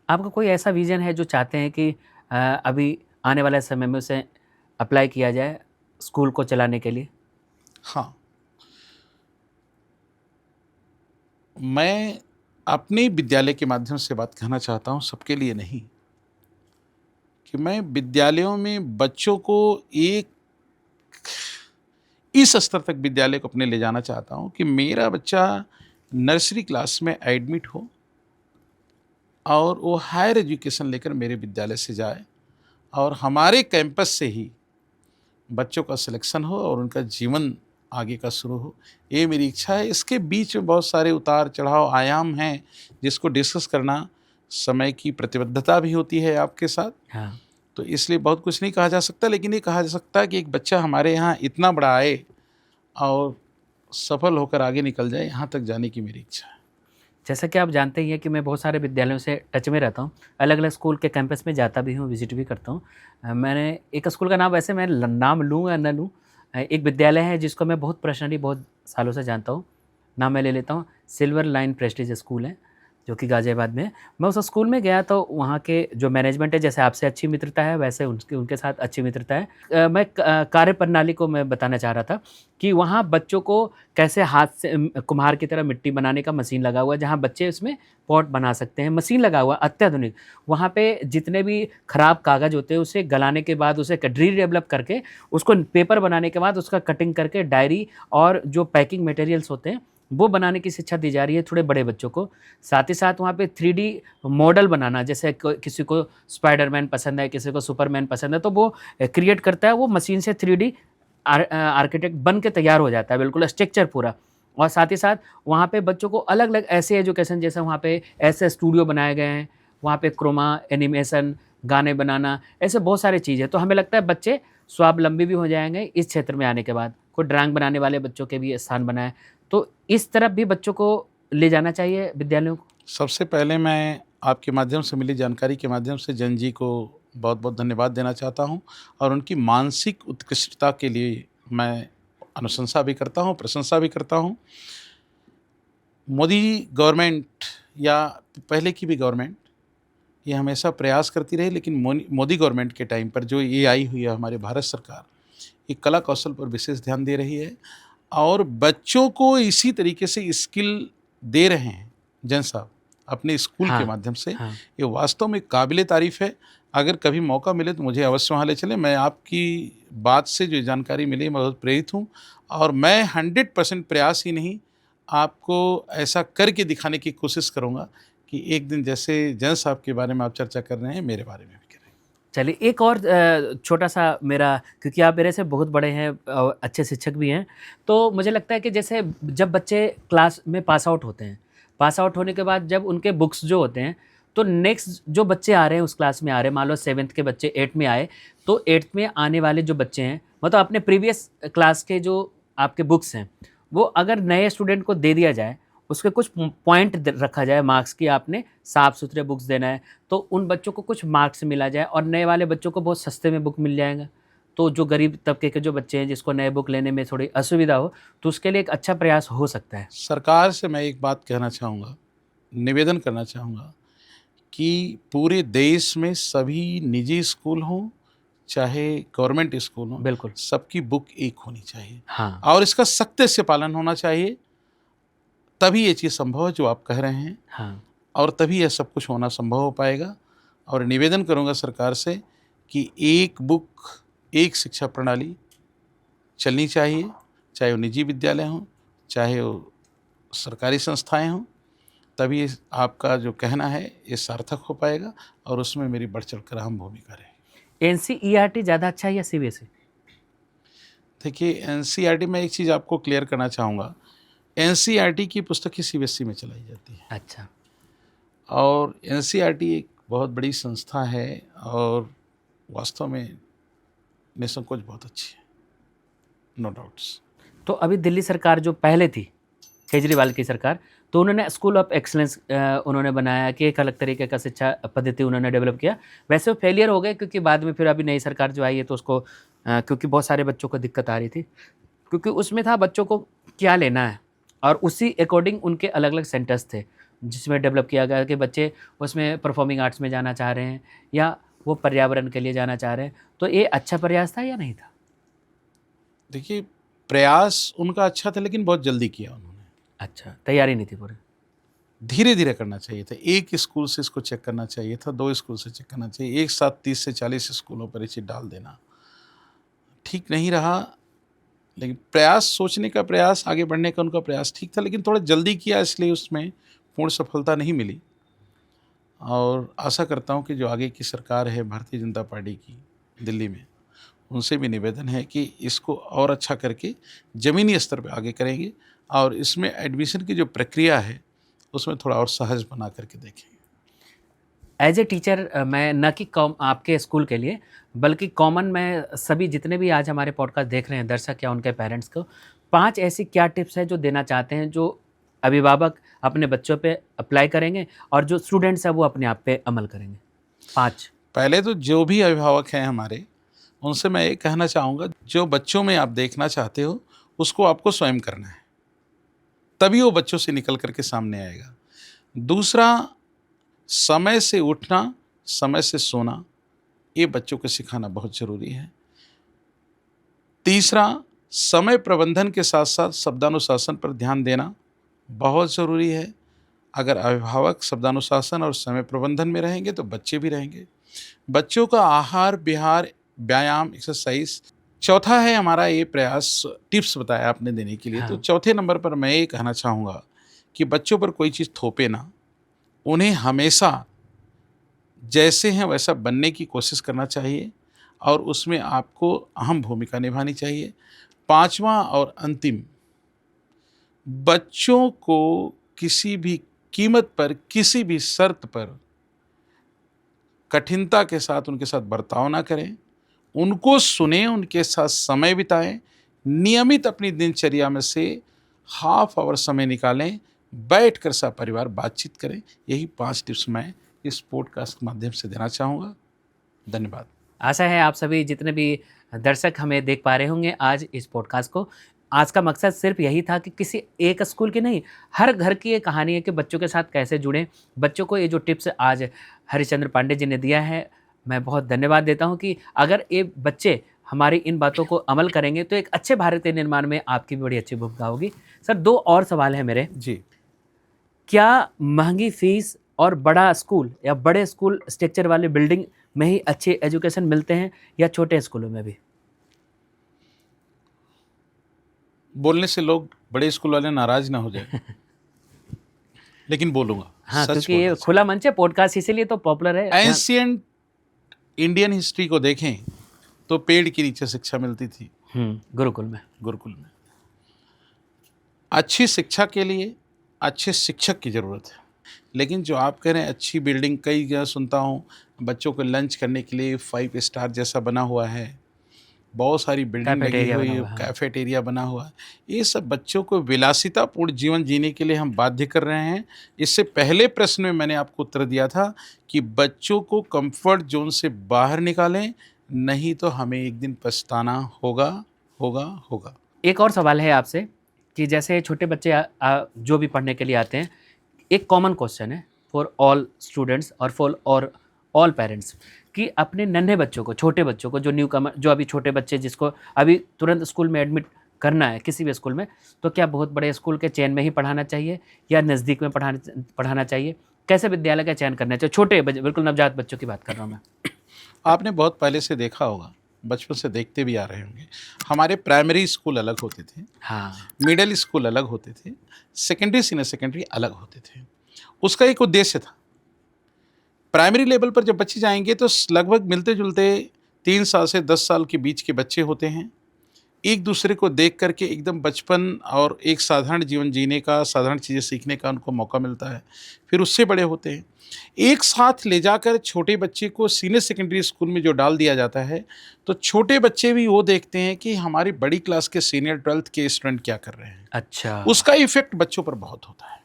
आपका कोई ऐसा विज़न है जो चाहते हैं कि अभी आने वाले समय में उसे अप्लाई किया जाए स्कूल को चलाने के लिए? हाँ, मैं अपने विद्यालय के माध्यम से बात कहना चाहता हूँ, सबके लिए नहीं, कि मैं विद्यालयों में बच्चों को एक इस स्तर तक विद्यालय को अपने ले जाना चाहता हूँ कि मेरा बच्चा नर्सरी क्लास में एडमिट हो और वो हायर एजुकेशन लेकर मेरे विद्यालय से जाए और हमारे कैंपस से ही बच्चों का सिलेक्शन हो और उनका जीवन आगे का शुरू हो। ये मेरी इच्छा है। इसके बीच में बहुत सारे उतार चढ़ाव आयाम हैं जिसको डिस्कस करना समय की प्रतिबद्धता भी होती है आपके साथ। हाँ। तो इसलिए बहुत कुछ नहीं कहा जा सकता, लेकिन ये कहा जा सकता है कि एक बच्चा हमारे यहाँ इतना बड़ा आए और सफल होकर आगे निकल जाए, यहाँ तक जाने की मेरी इच्छा है। जैसा कि आप जानते ही हैं कि मैं बहुत सारे विद्यालयों से टच में रहता हूँ, अलग अलग स्कूल के कैंपस में जाता भी हूँ, विजिट भी करता हूँ। मैंने एक स्कूल का नाम, वैसे मैं नाम लूँ या न लूँ, एक विद्यालय है जिसको मैं बहुत पर्सनली बहुत सालों से जानता हूँ, नाम मैं ले लेता हूँ। सिल्वर लाइन प्रेस्टीज स्कूल है जो कि गाज़ियाबाद में है। मैं उस स्कूल में गया तो वहाँ के जो मैनेजमेंट है, जैसे आपसे अच्छी मित्रता है वैसे उनके साथ अच्छी मित्रता है। मैं कार्य प्रणाली को मैं बताना चाह रहा था कि वहाँ बच्चों को कैसे हाथ से कुम्हार की तरह मिट्टी बनाने का मशीन लगा हुआ है, जहाँ बच्चे उसमें पॉट बना सकते हैं, मशीन लगा हुआ अत्याधुनिक। वहाँ पे जितने भी खराब कागज़ होते हैं उसे गलाने के बाद उसे रीडेवलप करके उसको पेपर बनाने के बाद उसका कटिंग करके डायरी और जो पैकिंग मटेरियल्स होते हैं वो बनाने की शिक्षा दी जा रही है थोड़े बड़े बच्चों को। साथ ही साथ वहाँ पे 3D मॉडल बनाना, जैसे किसी को स्पाइडरमैन पसंद है, किसी को सुपरमैन पसंद है, तो वो क्रिएट करता है, वो मशीन से 3D आर्किटेक्ट बन के तैयार हो जाता है, बिल्कुल स्ट्रक्चर पूरा। और साथ ही साथ वहाँ पे बच्चों को अलग अलग ऐसे एजुकेशन, जैसे वहाँ पे ऐसे स्टूडियो बनाए गए हैं, वहाँ पे क्रोमा, एनिमेशन, गाने बनाना, ऐसे बहुत सारी चीज़ें। तो हमें लगता है बच्चे स्वावलंबी भी हो जाएंगे इस क्षेत्र में आने के बाद। कोई ड्राइंग बनाने वाले बच्चों के भी स्थान बनाए, तो इस तरफ भी बच्चों को ले जाना चाहिए विद्यालयों को। सबसे पहले मैं आपके माध्यम से मिली जानकारी के माध्यम से जन जी को बहुत बहुत धन्यवाद देना चाहता हूँ और उनकी मानसिक उत्कृष्टता के लिए मैं अनुशंसा भी करता हूँ, प्रशंसा भी करता हूँ। मोदी गवर्नमेंट या पहले की भी गवर्नमेंट ये हमेशा प्रयास करती रही, लेकिन मोदी गवर्नमेंट के टाइम पर जो ये आई हुई है हमारे भारत सरकार, ये कला कौशल पर विशेष ध्यान दे रही है और बच्चों को इसी तरीके से स्किल दे रहे हैं जैन साहब अपने स्कूल के हाँ, माध्यम से। हाँ। ये वास्तव में काबिले तारीफ़ है। अगर कभी मौका मिले तो मुझे अवश्य वहाँ ले चलें। मैं आपकी बात से जो जानकारी मिली मैं बहुत प्रेरित हूँ और मैं 100% प्रयास ही नहीं, आपको ऐसा करके दिखाने की कोशिश करूँगा कि एक दिन जैसे जैन साहब के बारे में आप चर्चा कर रहे हैं, मेरे बारे में भी करें। चलिए एक और छोटा-सा मेरा, क्योंकि आप मेरे से बहुत बड़े हैं, अच्छे शिक्षक भी हैं, तो मुझे लगता है कि जैसे जब बच्चे क्लास में पास आउट होते हैं, पास आउट होने के बाद जब उनके बुक्स जो होते हैं, तो नेक्स्ट जो बच्चे आ रहे हैं उस क्लास में आ रहे हैं, मान लो 7th के बच्चे 8th में आए, तो 8th में आने वाले जो बच्चे हैं, मतलब अपने प्रीवियस क्लास के जो आपके बुक्स हैं, वो अगर नए स्टूडेंट को दे दिया जाए, उसके कुछ पॉइंट रखा जाए मार्क्स की, आपने साफ़ सुथरे बुक्स देना है, तो उन बच्चों को कुछ मार्क्स मिला जाए और नए वाले बच्चों को बहुत सस्ते में बुक मिल जाएगा। तो जो गरीब तबके के जो बच्चे हैं जिसको नए बुक लेने में थोड़ी असुविधा हो, तो उसके लिए एक अच्छा प्रयास हो सकता है। सरकार से मैं एक बात कहना चाहूँगा, निवेदन करना चाहूँगा कि पूरे देश में सभी निजी स्कूल हों, चाहे गवर्नमेंट स्कूल हों, बिल्कुल। सबकी बुक एक होनी चाहिए हाँ, और इसका सख्ती से पालन होना चाहिए। तभी ये चीज़ संभव है जो आप कह रहे हैं हाँ। और तभी यह सब कुछ होना संभव हो पाएगा। और निवेदन करूँगा सरकार से कि एक बुक, एक शिक्षा प्रणाली चलनी चाहिए, चाहे वो निजी विद्यालय हों, चाहे वो सरकारी संस्थाएँ हों, तभी आपका जो कहना है ये सार्थक हो पाएगा और उसमें मेरी बढ़-चढ़ कर अहम भूमिका रहेगी। एनसीईआरटी ज़्यादा अच्छा है या सीबीएसई? देखिए, एनसीईआरटी में एक चीज़ आपको क्लियर करना चाहूँगा, एनसीईआरटी की पुस्तकें सीबीएसई में चलाई जाती हैं अच्छा। और एनसीईआरटी एक बहुत बड़ी संस्था है और वास्तव में निसंकोच बहुत अच्छी है, नो डाउट्स। तो अभी दिल्ली सरकार जो पहले थी, केजरीवाल की सरकार, तो उन्होंने स्कूल ऑफ एक्सीलेंस उन्होंने बनाया कि एक अलग तरीके का शिक्षा पद्धति उन्होंने डेवलप किया। वैसे वो फेलियर हो गए क्योंकि बाद में फिर अभी नई सरकार जो आई है तो उसको क्योंकि बहुत सारे बच्चों को दिक्कत आ रही थी, क्योंकि उसमें था बच्चों को क्या लेना है और उसी अकॉर्डिंग उनके अलग-अलग सेंटर्स थे, जिसमें डेवलप किया गया कि बच्चे उसमें परफॉर्मिंग आर्ट्स में जाना चाह रहे हैं या वो पर्यावरण के लिए जाना चाह रहे हैं। तो ये अच्छा प्रयास था या नहीं था? देखिए, प्रयास उनका अच्छा था लेकिन बहुत जल्दी किया उन्होंने। अच्छा, तैयारी नहीं थी पूरी। धीरे धीरे करना चाहिए था। एक स्कूल से इसको चेक करना चाहिए था, 2 स्कूल से चेक करना चाहिए, एक साथ 30 से 40 स्कूलों पर ये चीज़ डाल देना ठीक नहीं रहा। लेकिन प्रयास, सोचने का प्रयास, आगे बढ़ने का उनका प्रयास ठीक था, लेकिन थोड़ा जल्दी किया, इसलिए उसमें पूर्ण सफलता नहीं मिली। और आशा करता हूँ कि जो आगे की सरकार है भारतीय जनता पार्टी की दिल्ली में, उनसे भी निवेदन है कि इसको और अच्छा करके ज़मीनी स्तर पे आगे करेंगे और इसमें एडमिशन की जो प्रक्रिया है उसमें थोड़ा और सहज बना करके देखेंगे। एज ए टीचर मैं न कि कॉम आपके स्कूल के लिए, बल्कि कॉमन मैं सभी जितने भी आज हमारे पॉडकास्ट देख रहे हैं दर्शक या उनके पेरेंट्स को 5 ऐसी क्या टिप्स हैं जो देना चाहते हैं, जो अभिभावक अपने बच्चों पे अप्लाई करेंगे और जो स्टूडेंट्स हैं वो अपने आप पे अमल करेंगे? 5। पहले तो जो भी अभिभावक हैं हमारे, उनसे मैं ये कहना चाहूँगा, जो बच्चों में आप देखना चाहते हो उसको आपको स्वयं करना है, तभी वो बच्चों से निकल कर के सामने आएगा। दूसरा, समय से उठना, समय से सोना, ये बच्चों को सिखाना बहुत ज़रूरी है। तीसरा, समय प्रबंधन के साथ साथ शब्दानुशासन पर ध्यान देना बहुत ज़रूरी है। अगर अभिभावक शब्दानुशासन और समय प्रबंधन में रहेंगे तो बच्चे भी रहेंगे। बच्चों का आहार, विहार, व्यायाम, एक्सरसाइज। चौथा है हमारा ये प्रयास, टिप्स बताया आपने देने के लिए, तो हाँ। चौथे नंबर पर मैं ये कहना चाहूँगा कि बच्चों पर कोई चीज़ थोपे ना, उन्हें हमेशा जैसे हैं वैसा बनने की कोशिश करना चाहिए और उसमें आपको अहम भूमिका निभानी चाहिए। पाँचवाँ और अंतिम, बच्चों को किसी भी कीमत पर, किसी भी शर्त पर कठिनता के साथ उनके साथ बर्ताव ना करें, उनको सुनें, उनके साथ समय बिताएं, नियमित अपनी दिनचर्या में से हाफ आवर समय निकालें, बैठकर सपरिवार बातचीत करें। यही 5 टिप्स मैं इस पॉडकास्ट के माध्यम से देना चाहूँगा। धन्यवाद। आशा है आप सभी जितने भी दर्शक हमें देख पा रहे होंगे आज इस पॉडकास्ट को। आज का मकसद सिर्फ यही था कि किसी एक स्कूल की नहीं, हर घर की ये कहानी है कि बच्चों के साथ कैसे जुड़ें। बच्चों को ये जो टिप्स आज हरिश्चंद्र पांडे जी ने दिया है, मैं बहुत धन्यवाद देता हूँ कि अगर ये बच्चे हमारी इन बातों को अमल करेंगे तो एक अच्छे भारत के निर्माण में आपकी भी बड़ी अच्छी भूमिका होगी। सर, 2 और सवाल हैं मेरे। जी। क्या महँगी फ़ीस और बड़ा स्कूल या बड़े स्कूल स्ट्रक्चर वाले बिल्डिंग में ही अच्छे एजुकेशन मिलते हैं या छोटे स्कूलों में भी? बोलने से लोग, बड़े स्कूल वाले नाराज़ ना हो जाएँ, लेकिन बोलूँगा, हाँ, सच क्योंकि बोलना ये चाहिए। खुला मंच है, पॉडकास्ट इसीलिए तो पॉपुलर है। एंशिएंट इंडियन हिस्ट्री को देखें तो पेड़ के नीचे शिक्षा मिलती थी गुरुकुल में। गुरुकुल में। अच्छी शिक्षा के लिए अच्छे शिक्षक की ज़रूरत है, लेकिन जो आप कह रहे हैं अच्छी बिल्डिंग, कई जगह सुनता हूँ बच्चों को लंच करने के लिए 5 स्टार जैसा बना हुआ है, बहुत सारी बिल्डिंग लगी कैफेटेरिया हुई बना है, हुआ है, हाँ। कैफेटेरिया बना हुआ है। ये सब बच्चों को विलासितापूर्ण जीवन जीने के लिए हम बाध्य कर रहे हैं। इससे पहले प्रश्न में मैंने आपको उत्तर दिया था कि बच्चों को कंफर्ट जोन से बाहर निकालें, नहीं तो हमें एक दिन पछताना होगा, होगा, होगा। एक और सवाल है आपसे कि जैसे छोटे बच्चे जो भी पढ़ने के लिए आते हैं, एक कॉमन क्वेश्चन है फॉर ऑल स्टूडेंट्स और फॉर ऑल पेरेंट्स कि अपने नन्हे बच्चों को, छोटे बच्चों को, जो न्यू कमर, जो अभी छोटे बच्चे जिसको अभी तुरंत स्कूल में एडमिट करना है किसी भी स्कूल में, तो क्या बहुत बड़े स्कूल के चयन में ही पढ़ाना चाहिए या नज़दीक में पढ़ाना चाहिए? कैसे विद्यालय का चयन करना चाहिए? छोटे बिल्कुल नवजात बच्चों की बात कर रहा हूँ मैं। आपने बहुत पहले से देखा होगा, बचपन से देखते भी आ रहे होंगे, हमारे प्राइमरी स्कूल अलग होते थे, हाँ, मिडिल स्कूल अलग होते थे, सेकेंडरी, सीनियर सेकेंडरी अलग होते थे। उसका एक उद्देश्य था। प्राइमरी लेवल पर जब बच्चे जाएंगे तो लगभग मिलते जुलते 3 साल से 10 साल के बीच के बच्चे होते हैं। एक दूसरे को देख करके एकदम बचपन और एक साधारण जीवन जीने का, साधारण चीज़ें सीखने का उनको मौका मिलता है। फिर उससे बड़े होते हैं, एक साथ ले जाकर छोटे बच्चे को सीनियर सेकेंडरी स्कूल में जो डाल दिया जाता है, तो छोटे बच्चे भी वो देखते हैं कि हमारी बड़ी क्लास के सीनियर 12th के स्टूडेंट क्या कर रहे हैं। अच्छा। उसका इफेक्ट बच्चों पर बहुत होता है।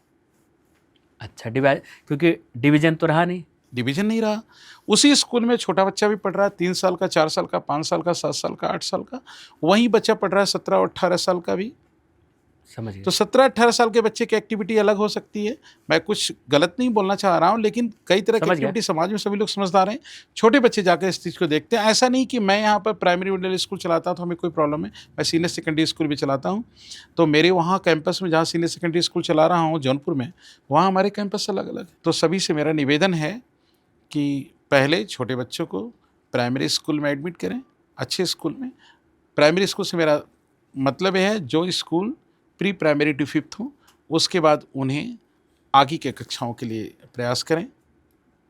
अच्छा, क्योंकि डिवीज़न तो रहा नहीं। डिवीजन नहीं रहा। उसी स्कूल में छोटा बच्चा भी पढ़ रहा है, 3 साल का, 4 साल का, 5 साल का, 7 साल का, 8 साल का। वहीं बच्चा पढ़ रहा है 17 और 18 साल का भी। समझ गए। तो 17-18 साल के बच्चे की एक्टिविटी अलग हो सकती है। मैं कुछ गलत नहीं बोलना चाह रहा हूँ, लेकिन कई तरह की समझ गया। एक्टिविटी समाज में सभी लोग समझदार हैं। छोटे बच्चे जाकर इस चीज़ को देखते हैं। ऐसा नहीं कि मैं यहाँ पर प्राइमरी मिडिल स्कूल चलाता हूँ तो हमें कोई प्रॉब्लम है। मैं सीनियर सेकेंडरी स्कूल भी चलाता हूँ। तो मेरे वहाँ कैंपस में, जहाँ सीनियर सेकेंडरी स्कूल चला रहा हूँ जौनपुर में, वहाँ हमारे कैंपस अलग-अलग है। तो सभी से मेरा निवेदन है कि पहले छोटे बच्चों को प्राइमरी स्कूल में एडमिट करें, अच्छे स्कूल में। प्राइमरी स्कूल से मेरा मतलब ये है जो school pre primary to 5th हो, उसके बाद उन्हें आगे के कक्षाओं के लिए प्रयास करें।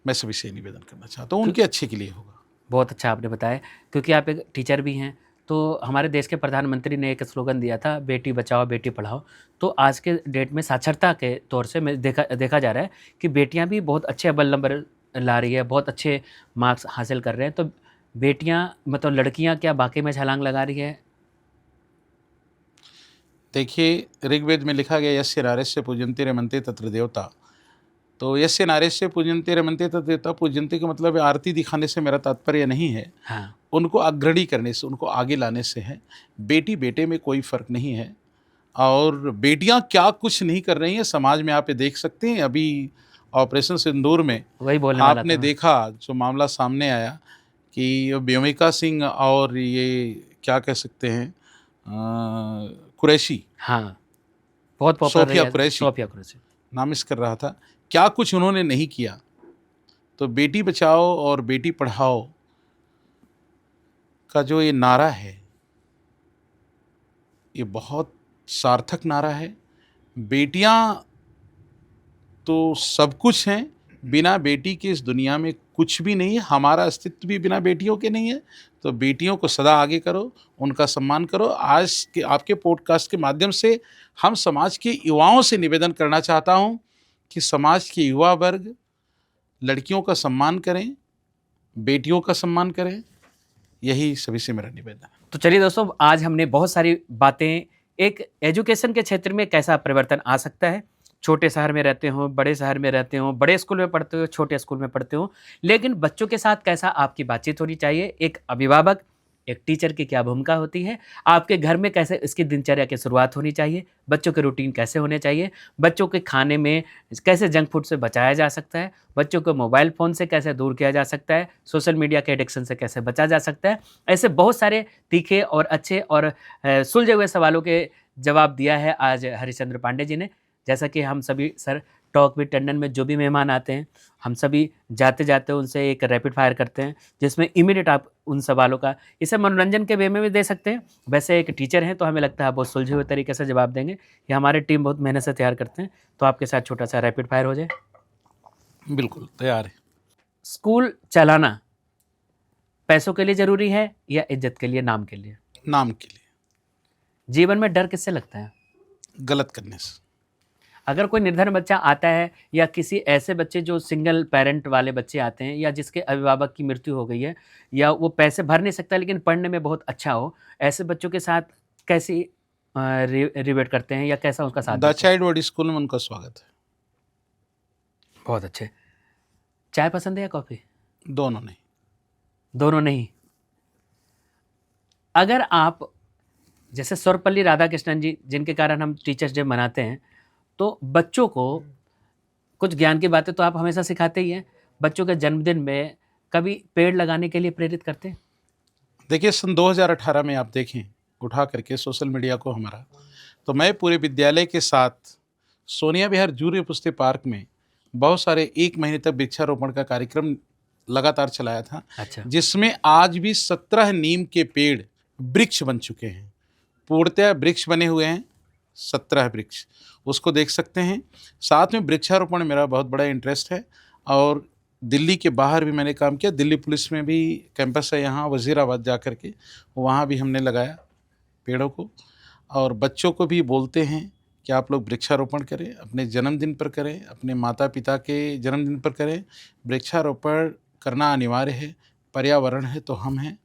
मैं सभी से निवेदन करना चाहता हूँ, उनके अच्छे के लिए होगा। बहुत अच्छा आपने बताया, क्योंकि आप एक टीचर भी हैं। तो हमारे देश के प्रधानमंत्री ने एक स्लोगन दिया था, बेटी बचाओ बेटी पढ़ाओ। तो आज के डेट में साक्षरता के तौर से मैं देखा जा रहा है कि बेटियां भी बहुत अच्छे अव्वल नंबर ला रही है, बहुत अच्छे मार्क्स हासिल कर रहे हैं। तो बेटियां मतलब लड़कियां क्या वाकई में छलांग लगा रही है? देखिए, ऋग्वेद में लिखा गया यस्य नार्यस्य पूजन्ते रमन्ते तत्र देवता। तो यस्य नार्यस्य पूजन्ते रमन्ते तत्र देवता, पूजन्ते का मतलब है आरती दिखाने से मेरा तात्पर्य नहीं है। हाँ, उनको अग्रणी करने से, उनको आगे लाने से है। बेटी बेटे में कोई फ़र्क नहीं है। और बेटियां क्या कुछ नहीं कर रही हैं समाज में, आप ये देख सकते हैं। अभी ऑपरेशन सिंदूर में वही बोलने वाला आपने था मैं। देखा जो मामला सामने आया कि व्योमिका सिंह और ये क्या कह सकते हैं, कुरैशी, हाँ, बहुत पॉपुलर रही सोफिया है कुरैशी सोफिया कुरैशी। नाम इस कर रहा था, क्या कुछ उन्होंने नहीं किया। तो बेटी बचाओ और बेटी पढ़ाओ का जो ये नारा है, ये बहुत सार्थक नारा है। बेटियां तो सब कुछ हैं, बिना बेटी के इस दुनिया में कुछ भी नहीं है। हमारा अस्तित्व भी बिना बेटियों के नहीं है। तो बेटियों को सदा आगे करो, उनका सम्मान करो। आज के आपके पॉडकास्ट के माध्यम से हम समाज के युवाओं से निवेदन करना चाहता हूँ कि समाज के युवा वर्ग लड़कियों का सम्मान करें, बेटियों का सम्मान करें। यही सभी से मेरा निवेदन है। तो चलिए दोस्तों, आज हमने बहुत सारी बातें, एक एजुकेशन के क्षेत्र में कैसा परिवर्तन आ सकता है, छोटे शहर में रहते हो, बड़े शहर में रहते हो, बड़े स्कूल में पढ़ते हो, छोटे स्कूल में पढ़ते हो, लेकिन बच्चों के साथ कैसा आपकी बातचीत होनी चाहिए, एक अभिभावक, एक टीचर की क्या भूमिका होती है, आपके घर में कैसे इसकी दिनचर्या की शुरुआत होनी चाहिए, बच्चों के रूटीन कैसे होने चाहिए, बच्चों के खाने में कैसे जंक फूड से बचाया जा सकता है, बच्चों को मोबाइल फ़ोन से कैसे दूर किया जा सकता है, सोशल मीडिया के एडिक्शन से कैसे बचा जा सकता है। ऐसे बहुत सारे तीखे और अच्छे और सुलझे हुए सवालों के जवाब दिया है आज हरिश्चंद्र पांडे जी ने। जैसा कि हम सभी सर टॉक विद टंडन में जो भी मेहमान आते हैं, हम सभी जाते-जाते उनसे एक रैपिड फायर करते हैं, जिसमें इमीडिएट आप उन सवालों का, इसे मनोरंजन के वे में भी दे सकते हैं। वैसे एक टीचर हैं तो हमें लगता है आप बहुत सुलझे हुए तरीके से जवाब देंगे। ये हमारी टीम बहुत मेहनत से तैयार करते हैं। तो आपके साथ छोटा-सा रैपिड फायर हो जाए। बिल्कुल तैयार है। स्कूल चलाना पैसों के लिए ज़रूरी है या इज़्ज़त के लिए, नाम के लिए? नाम के लिए, जीवन में डर किससे लगता है? गलत करने से। अगर कोई निर्धन बच्चा आता है या किसी ऐसे बच्चे जो सिंगल पेरेंट वाले बच्चे आते हैं या जिसके अभिभावक की मृत्यु हो गई है या वो पैसे भर नहीं सकता लेकिन पढ़ने में बहुत अच्छा हो, ऐसे बच्चों के साथ कैसी रिवेट करते हैं या कैसा उसका साथ द देते हैं? चाइल्ड वर्ड स्कूल में उनका स्वागत है। बहुत अच्छे। चाय पसंद है या कॉफ़ी? दोनों नहीं। दोनों नहीं। अगर आप, जैसे सर्वपल्ली राधाकृष्णन जी जिनके कारण हम टीचर्स डे मनाते हैं, तो बच्चों को कुछ ज्ञान की बातें तो आप हमेशा सिखाते ही हैं। बच्चों के जन्मदिन में कभी पेड़ लगाने के लिए प्रेरित करते हैं? देखिए, सन 2018 में आप देखें, उठा करके सोशल मीडिया को हमारा, तो मैं पूरे विद्यालय के साथ सोनिया विहार जूरी पुस्ते पार्क में बहुत सारे 1 महीने तक वृक्षारोपण का कार्यक्रम लगातार चलाया था, अच्छा। जिसमें आज भी 17 नीम के पेड़ वृक्ष बन चुके हैं। पूर्णतः वृक्ष बने हुए हैं, 17 वृक्ष, उसको देख सकते हैं। साथ में वृक्षारोपण मेरा बहुत बड़ा इंटरेस्ट है। और दिल्ली के बाहर भी मैंने काम किया। दिल्ली पुलिस में भी कैंपस है यहाँ वज़ीराबाद जा कर के, वहाँ भी हमने लगाया पेड़ों को। और बच्चों को भी बोलते हैं कि आप लोग वृक्षारोपण करें, अपने जन्मदिन पर करें, अपने माता-पिता के जन्मदिन पर करें। वृक्षारोपण करना अनिवार्य है। पर्यावरण है तो हम हैं,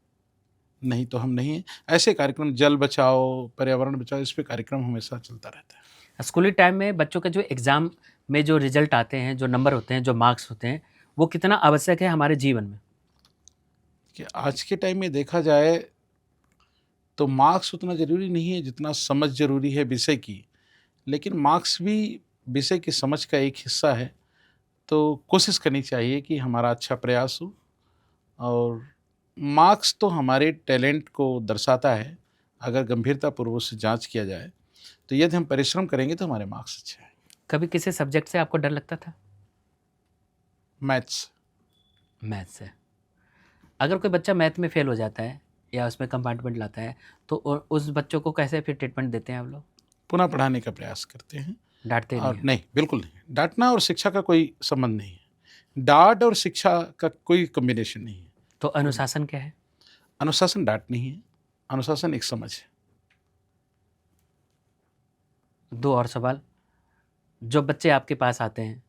नहीं तो हम नहीं हैं। ऐसे कार्यक्रम, जल बचाओ, पर्यावरण बचाओ, इस पे कार्यक्रम हमेशा चलता रहता है। स्कूली टाइम में बच्चों के जो एग्ज़ाम में जो रिज़ल्ट आते हैं, जो नंबर होते हैं, जो मार्क्स होते हैं, वो कितना आवश्यक है हमारे जीवन में? कि आज के टाइम में देखा जाए तो मार्क्स उतना ज़रूरी नहीं है जितना समझ ज़रूरी है विषय की। लेकिन मार्क्स भी विषय की समझ का एक हिस्सा है, तो कोशिश करनी चाहिए कि हमारा अच्छा प्रयास हो। और मार्क्स तो हमारे टैलेंट को दर्शाता है, अगर गंभीरतापूर्वक उसे जाँच किया जाए, तो यदि हम परिश्रम करेंगे तो हमारे मार्क्स अच्छे आएँगे। कभी किसी सब्जेक्ट से आपको डर लगता था? मैथ्स। मैथ से। अगर कोई बच्चा मैथ में फेल हो जाता है या उसमें कंपार्टमेंट लाता है, तो उस बच्चों को कैसे फिर ट्रीटमेंट देते हैं आप लोग? पुनः पढ़ाने का प्रयास करते हैं। डांटते नहीं और हैं? नहीं, बिल्कुल नहीं। डाँटना और शिक्षा का कोई संबंध नहीं है। डाँट और शिक्षा का कोई कॉम्बिनेशन नहीं है। तो अनुशासन क्या है? अनुशासन डाँट नहीं है, अनुशासन एक समझ है। दो और सवाल। जो बच्चे आपके पास आते हैं,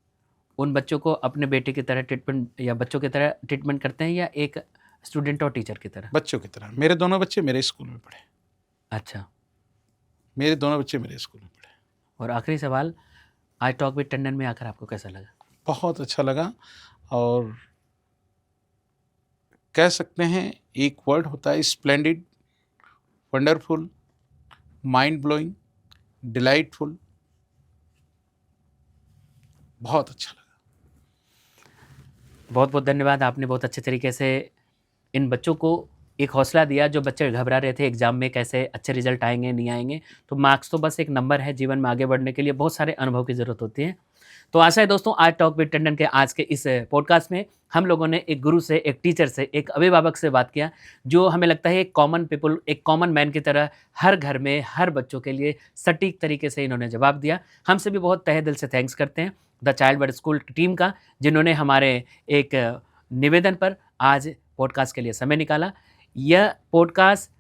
उन बच्चों को अपने बेटे की तरह ट्रीटमेंट या बच्चों की तरह ट्रीटमेंट करते हैं या एक स्टूडेंट और टीचर की तरह? बच्चों की तरह। मेरे दोनों बच्चे मेरे स्कूल में पढ़े। अच्छा। मेरे दोनों बच्चे मेरे स्कूल में पढ़े। और आखिरी सवाल, आज टॉक विद टंडन में आकर आपको कैसा लगा? बहुत अच्छा लगा। और कह सकते हैं एक वर्ड होता है splendid, wonderful, mind blowing, delightful. बहुत अच्छा लगा। बहुत बहुत धन्यवाद। आपने बहुत अच्छे तरीके से इन बच्चों को एक हौसला दिया, जो बच्चे घबरा रहे थे एग्जाम में कैसे अच्छे रिजल्ट आएंगे नहीं आएंगे। तो मार्क्स तो बस एक नंबर है, जीवन में आगे बढ़ने के लिए बहुत सारे अनुभव की ज़रूरत होती है। तो आशा है दोस्तों, आज टॉक विद टंडन के आज के इस पॉडकास्ट में हम लोगों ने एक गुरु से, एक टीचर से, एक अभिभावक से बात किया, जो हमें लगता है एक कॉमन पीपल, एक कॉमन मैन की तरह हर घर में हर बच्चों के लिए सटीक तरीके से इन्होंने जवाब दिया। हमसे भी बहुत तहे दिल से थैंक्स करते हैं the child word school team का, जिन्होंने हमारे एक निवेदन पर आज पॉडकास्ट के लिए समय निकाला। यह पॉडकास्ट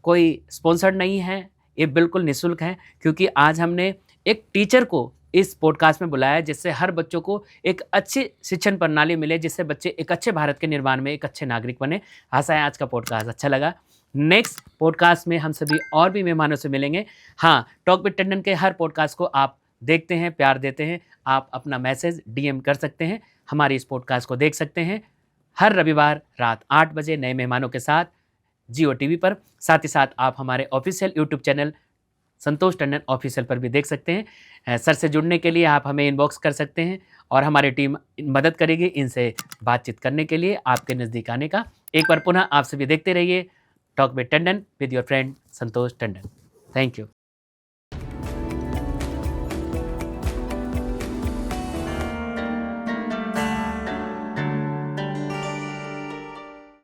कोई स्पॉन्सर्ड नहीं है, ये बिल्कुल निःशुल्क है, क्योंकि आज हमने एक टीचर को इस पॉडकास्ट में बुलाया, जिससे हर बच्चों को एक अच्छी शिक्षण प्रणाली मिले, जिससे बच्चे एक अच्छे भारत के निर्माण में एक अच्छे नागरिक बने। आशा है आज का पॉडकास्ट अच्छा लगा। नेक्स्ट पॉडकास्ट में हम सभी और भी मेहमानों से मिलेंगे। हाँ, टॉक विद टंडन के हर पॉडकास्ट को आप देखते हैं, प्यार देते हैं, आप अपना मैसेज डीएम कर सकते हैं, हमारी इस पॉडकास्ट को देख सकते हैं हर रविवार रात 8 बजे नए मेहमानों के साथ जियो टीवी पर। साथ ही साथ आप हमारे ऑफिशियल यूट्यूब चैनल संतोष टंडन ऑफिशियल पर भी देख सकते हैं। सर से जुड़ने के लिए आप हमें इनबॉक्स कर सकते हैं और हमारी टीम मदद करेगी इनसे बातचीत करने के लिए, आपके नज़दीक आने का। एक बार पुनः आप सभी देखते रहिए talk with Tandon with your friend Santosh Tandon. Thank you.